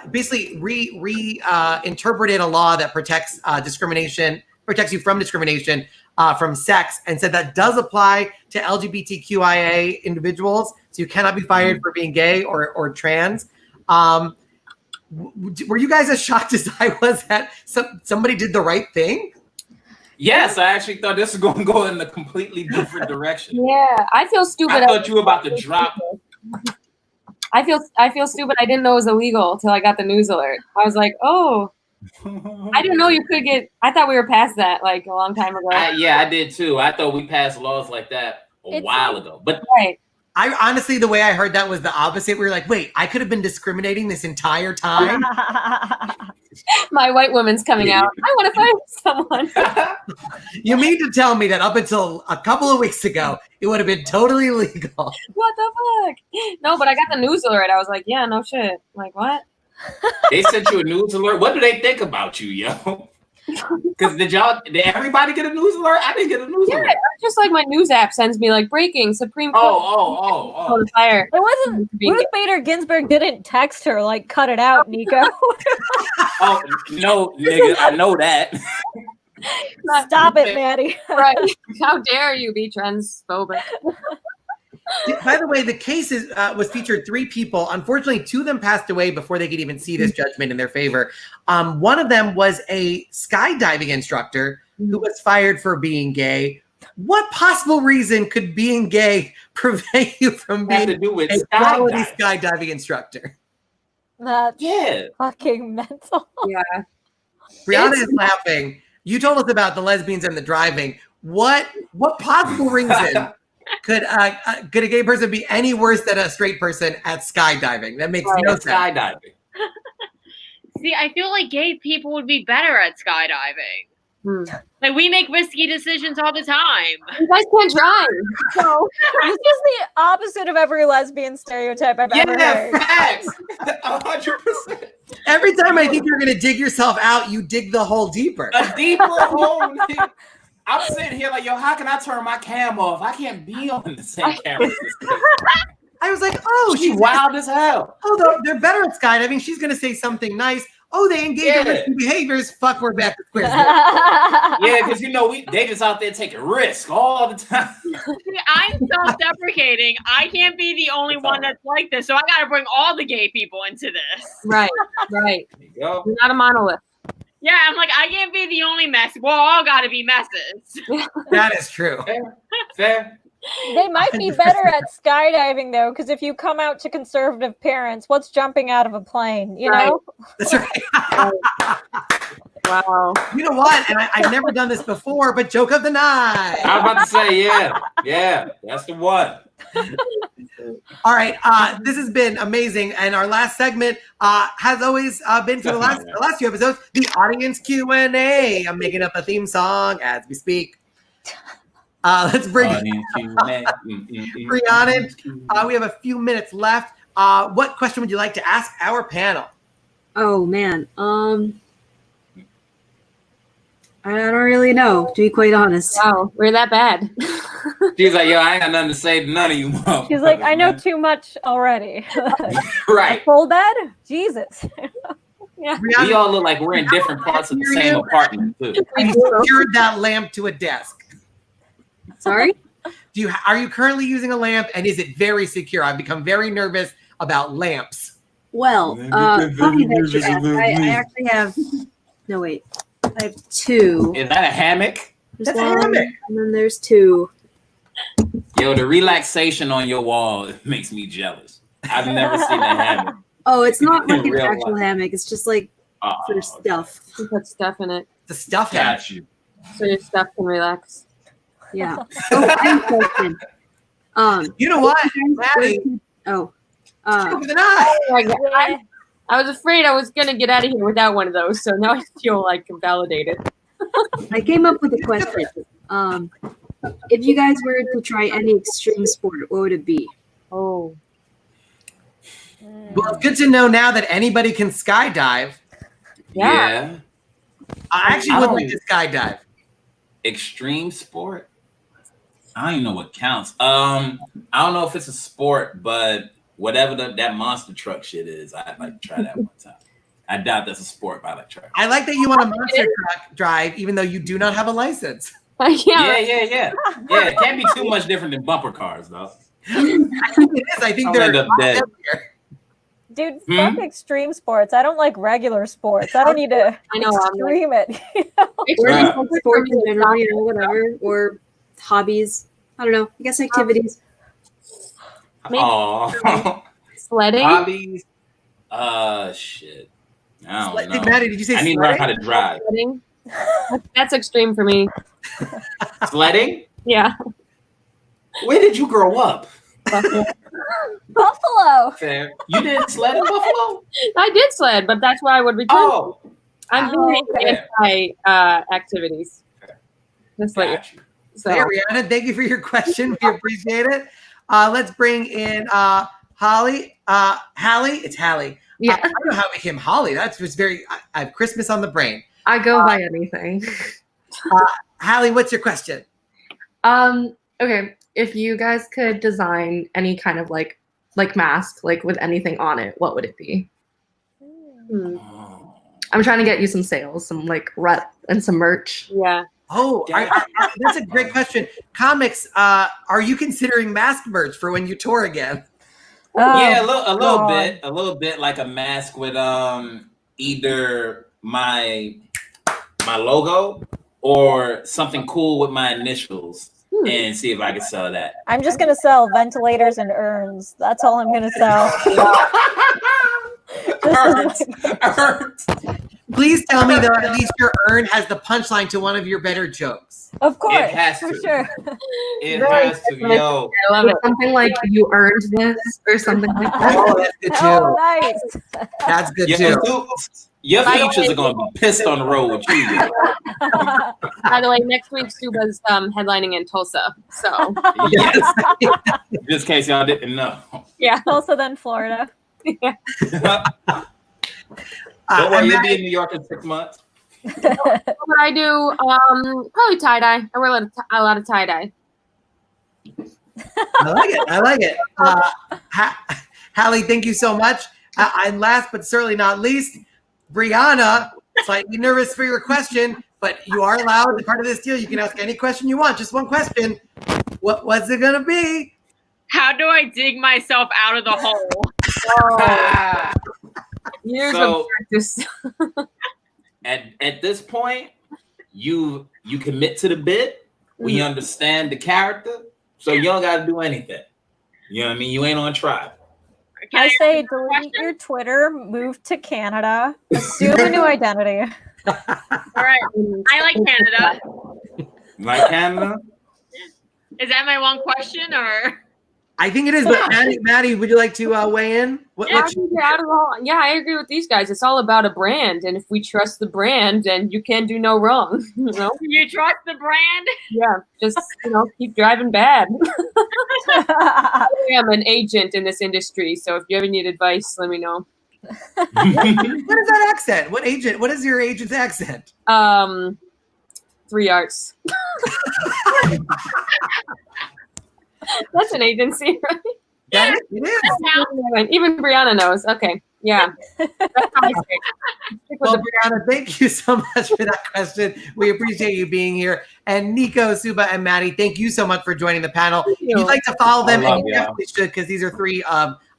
S1: basically interpreted a law that protects you from discrimination from sex, and said that does apply to LGBTQIA individuals. So you cannot be fired for being gay or trans. Were you guys as shocked as I was that somebody did the right thing?
S5: Yes, I actually thought this was going to go in a completely different direction.
S2: Yeah, I feel stupid.
S5: I thought you were about to drop.
S2: I feel stupid. I didn't know it was illegal until I got the news alert. I was like, oh, I didn't know you could get. I thought we were past that like a long time ago.
S5: I did too. I thought we passed laws like that a while ago. But
S2: right.
S1: I honestly, the way I heard that was the opposite. We were like, wait, I could have been discriminating this entire time.
S2: My white woman's coming out. I want to find someone.
S1: You mean to tell me that up until a couple of weeks ago, it would have been totally legal?
S2: What the fuck? No, but I got the news alert. I was like, yeah, no shit. Like, what?
S5: They sent you a news alert. What do they think about you, yo? Because did everybody get a news alert? I didn't get a news alert.
S2: Yeah, just like my news app sends me like breaking Supreme Court.
S5: Oh.
S2: The fire.
S6: It wasn't Ruth Bader Ginsburg didn't text her like cut it out, Neko.
S5: Oh no, nigga, I know that.
S6: Stop it, Maddy.
S2: Right? How dare you be transphobic?
S1: By the way, the case was featured 3 people. Unfortunately, 2 of them passed away before they could even see this judgment in their favor. One of them was a skydiving instructor who was fired for being gay. What possible reason could being gay prevent you from being a quality skydiving instructor?
S6: That's
S5: Yeah.
S6: fucking mental.
S2: Yeah.
S1: Brianna is laughing. You told us about the lesbians and the driving. What possible reason Could a gay person be any worse than a straight person at skydiving? That makes no sense.
S5: Skydiving.
S7: See, I feel like gay people would be better at skydiving. Like, we make risky decisions all the time.
S2: You guys can't drive. So
S6: This is the opposite of every lesbian stereotype I've ever heard.
S5: Facts. 100%.
S1: Every time I think you're gonna dig yourself out, you dig the hole deeper.
S5: A deeper hole. I'm sitting here like, yo, how can I turn my cam off? I can't be on the same camera.
S1: I was like, oh,
S5: She's wild as hell.
S1: Oh, they're better at skydiving. She's gonna say something nice. Oh, they engage in risky behaviors. Fuck, we're back to square.
S5: Yeah, because they just out there taking risks all the time.
S7: I'm self-deprecating. I can't be the only one that's like this, so I gotta bring all the gay people into this.
S2: right.
S5: There you go.
S2: You're not a monolith.
S7: Yeah, I'm like, I can't be the only mess. We're all gotta be messes.
S1: That is true.
S5: Fair.
S6: They might be better at skydiving though, because if you come out to conservative parents, what's jumping out of a plane? You know?
S1: That's right.
S2: Wow.
S1: You know what? And I've never done this before, but joke of the night.
S5: I was about to say, yeah, that's the one.
S1: All right, this has been amazing, and our last segment has always been for the last few episodes, the audience Q&A. I'm making up a theme song as we speak. Let's bring Rhiannon. We have a few minutes left. What question would you like to ask our panel?
S4: Oh man, I don't really know, to be quite honest.
S2: Wow, we're that bad.
S5: She's like, yo, I ain't got nothing to say to none of you motherfuckers.
S6: She's like, I know too much already.
S5: Right.
S6: Full bed? Jesus.
S2: Yeah.
S5: We all look like we're in different parts of the same apartment too.
S1: Have you secured that lamp to a desk?
S4: Sorry?
S1: Are you currently using a lamp, and is it very secure? I've become very nervous about lamps.
S4: Well, funny that you asked. I actually have. No wait, I have two.
S5: Is that a hammock?
S4: There's
S1: That's a
S4: one,
S1: hammock.
S4: and then there's two.
S5: Yo, the relaxation on your wall makes me jealous. I've never seen a hammock.
S4: Oh, it's not like an
S5: Real
S4: actual
S5: life.
S4: hammock. It's just like for stuff.
S2: You put stuff in it
S1: The stuff hat.
S5: Got you.
S2: so your stuff can relax.
S4: Yeah. Oh, I have a question.
S1: You know what, Maddy?
S4: Oh.
S1: Joke of the night.
S2: Oh my God. I was afraid I was gonna get out of here without one of those, so now I feel like validated.
S4: I came up with a question. If you guys were to try any extreme sport, what would it be?
S2: Oh.
S1: Well, it's good to know now that anybody can skydive.
S2: Yeah.
S1: I actually would like to skydive.
S5: Extreme sport? I don't even know what counts. I don't know if it's a sport, but whatever that monster truck shit is, I'd like to try that one time. I doubt that's a sport, but I like to try it.
S1: I like that you want a monster truck drive, even though you do not have a license.
S5: Yeah. It can't be too much different than bumper cars, though.
S1: I think it is. I think
S5: I'll
S1: they're
S5: end up dead.
S6: Dude, fuck extreme sports. I don't like regular sports. I don't need to extreme it.
S4: Or just like sports in general, whatever. Or hobbies. I don't know. I guess activities.
S5: Oh,
S2: Sledding?
S5: hobbies. Shit. I don't know.
S1: Maddy, did you say
S5: I need to learn how to drive.
S2: Sledding? That's extreme for me.
S5: Sledding?
S2: Yeah.
S5: Where did you grow up?
S6: Buffalo.
S5: Fair. You didn't sled in Buffalo?
S2: I did sled, but that's why I would return.
S5: Oh,
S2: I'm very anti activities. Just like
S5: got you.
S2: so.
S1: Hey, Rihanna, thank you for your question. We appreciate it. Let's bring in Holly. Hallie, it's Hallie.
S3: Yeah.
S1: I don't know how it became Holly. That's just very. I have Christmas on the brain.
S3: I go by anything.
S1: Hallie, what's your question?
S3: Okay. If you guys could design any kind of like mask, like with anything on it, what would it be? I'm trying to get you some sales, some like rep and some merch.
S2: Yeah.
S1: Oh, that's a great question. Comics, are you considering mask merch for when you tour again?
S5: Yeah, a little bit like a mask with either my logo or something cool with my initials, and see if I can sell that.
S6: I'm just gonna sell ventilators and urns. That's all I'm gonna sell.
S5: Urns.
S1: Please tell me that at least your urn has the punchline to one of your better jokes.
S6: Of course,
S5: It has
S6: for
S5: to.
S6: sure.
S5: It has to, yo.
S2: I love it.
S3: Something like you earned this or something like that.
S1: Oh, that's good too.
S6: Oh, nice.
S1: That's good
S5: Yo,
S1: too.
S5: your
S2: By the
S5: features
S2: way-
S5: are gonna be pissed on the road with you. yo.
S2: By the way, next week Suba's headlining in Tulsa. So
S5: Yes. Just in case y'all didn't know.
S2: yeah.
S6: Also, then Florida.
S5: Don't
S1: And
S5: worry, you'll
S1: Maddie,
S5: be in New York in 6 months.
S2: What I do, probably tie dye. I wear a lot of tie dye.
S1: I like it. I like it. Hallie, thank you so much. And last but certainly not least, Brianna, slightly nervous for your question, but you are allowed, as part of this deal, you can ask any question you want. Just one question. What was it going to be?
S7: How do I dig myself out of the hole?
S2: Years
S5: So-
S2: of practice.
S5: At this point, you commit to the bit. We understand the character, so you don't got to do anything. You know what I mean? You ain't on trial.
S7: Can
S6: I say
S7: answer the
S6: delete your Twitter, move to Canada, assume a new identity.
S7: All right. I like Canada.
S5: Like Canada?
S7: Is that my one question or?
S1: I think it is, but Maddie, would you like to weigh in?
S2: Yeah, I agree with these guys. It's all about a brand, and if we trust the brand, then you can do no wrong. You know?
S7: You trust the brand?
S2: Yeah, just keep driving bad. I am an agent in this industry, so if you ever need advice, let me know.
S1: What is that accent? What is your agent's accent?
S2: 3 Arts. That's an agency, right?
S1: Yeah, it is.
S2: Even Brianna knows. Okay, yeah. That's how I say it. Stick with
S1: Well,
S2: the-
S1: Brianna, thank you so much for that question. We appreciate you being here. And Neko, Suba, and Maddie, thank you so much for joining the panel. If you'd like to follow them,
S5: I love
S1: and you
S5: y'all.
S1: definitely should, because these are three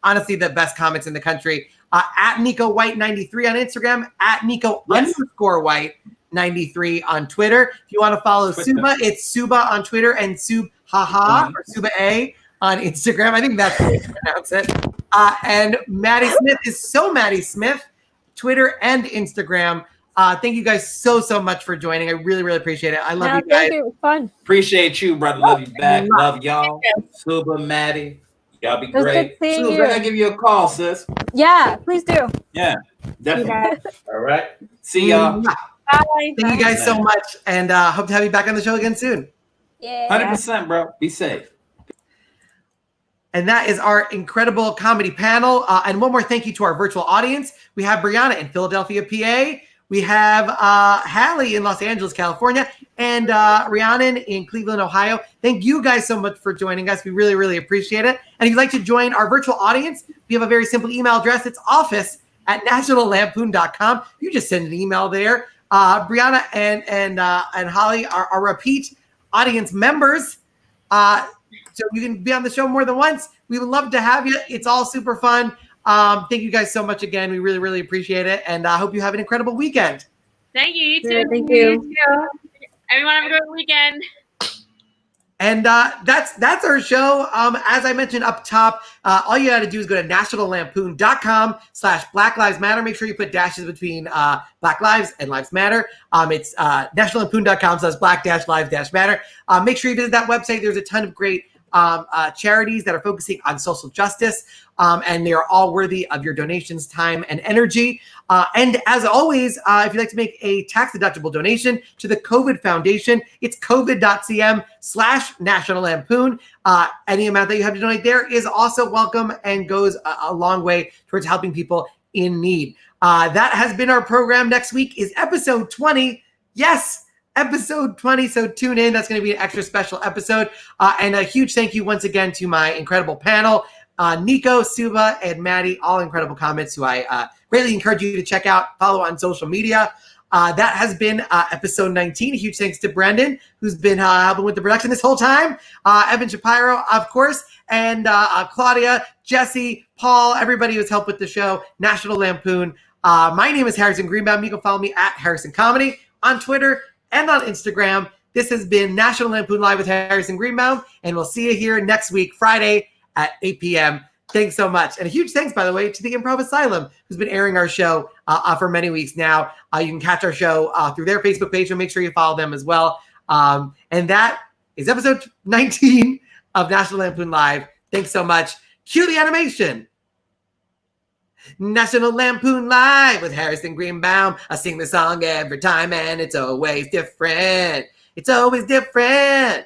S1: honestly the best comics in the country. At Neko White 93 on Instagram, at Neko _White 93 on Twitter. If you want to follow Suba, it's Suba on Twitter and Subhah or Suba A on Instagram. I think that's how you pronounce it. And Maddy Smith is So Maddy Smith, Twitter and Instagram. Thank you guys so much for joining. I really, really appreciate it. I love you guys.
S6: Thank you. It was fun.
S5: Appreciate you, brother. Love you back. Love y'all. Suba, Maddie. Y'all be
S6: It was
S5: great.
S6: good seeing
S5: Suba,
S6: you.
S5: I gotta give you a call, sis.
S6: Yeah, please do.
S5: Yeah, definitely. All right. See y'all.
S2: Bye.
S1: Thank you guys so much, and hope to have you back on the show again soon.
S6: Yeah.
S5: 100%, bro. Be safe.
S1: And that is our incredible comedy panel. And one more thank you to our virtual audience. We have Brianna in Philadelphia, PA. We have Hallie in Los Angeles, California, and Rhiannon in Cleveland, Ohio. Thank you guys so much for joining us. We really, really appreciate it. And if you'd like to join our virtual audience, we have a very simple email address. It's office@nationallampoon.com. You just send an email there. Brianna and Holly are repeat audience members. So you can be on the show more than once. We would love to have you. It's all super fun. Thank you guys so much again. We really, really appreciate it. And I hope you have an incredible weekend.
S7: Thank you. You too.
S3: Yeah, thank you.
S7: Everyone have a good weekend.
S1: And that's our show. As I mentioned up top, all you got to do is go to nationallampoon.com/Black Lives Matter. Make sure you put dashes between Black Lives and Lives Matter. It's nationallampoon.com/Black-Lives-Matter. Make sure you visit that website. There's a ton of great charities that are focusing on social justice, and they are all worthy of your donations, time, and energy. And as always, if you'd like to make a tax-deductible donation to the COVID Foundation, it's covid.cm/National Lampoon. Any amount that you have to donate there is also welcome and goes a long way towards helping people in need. That has been our program. Next week is episode 20. Yes, episode 20. So tune in. That's going to be an extra special episode. And a huge thank you once again to my incredible panel, Neko, Suba, and Maddie, all incredible comments who I greatly encourage you to check out, follow on social media. That has been episode 19. A huge thanks to Brendan, who's been helping with the production this whole time. Evan Shapiro, of course, and Claudia, Jesse, Paul, everybody who's helped with the show, National Lampoon. My name is Harrison Greenbaum. You can follow me at Harrison Comedy on Twitter and on Instagram. This has been National Lampoon Live with Harrison Greenbaum, and we'll see you here next week, Friday at 8 p.m. Thanks so much. And a huge thanks, by the way, to the Improv Asylum, who's been airing our show for many weeks now. You can catch our show through their Facebook page, so make sure you follow them as well. And that is episode 19 of National Lampoon Live. Thanks so much. Cue the animation. National Lampoon Live with Harrison Greenbaum. I sing the song every time and it's always different. It's always different.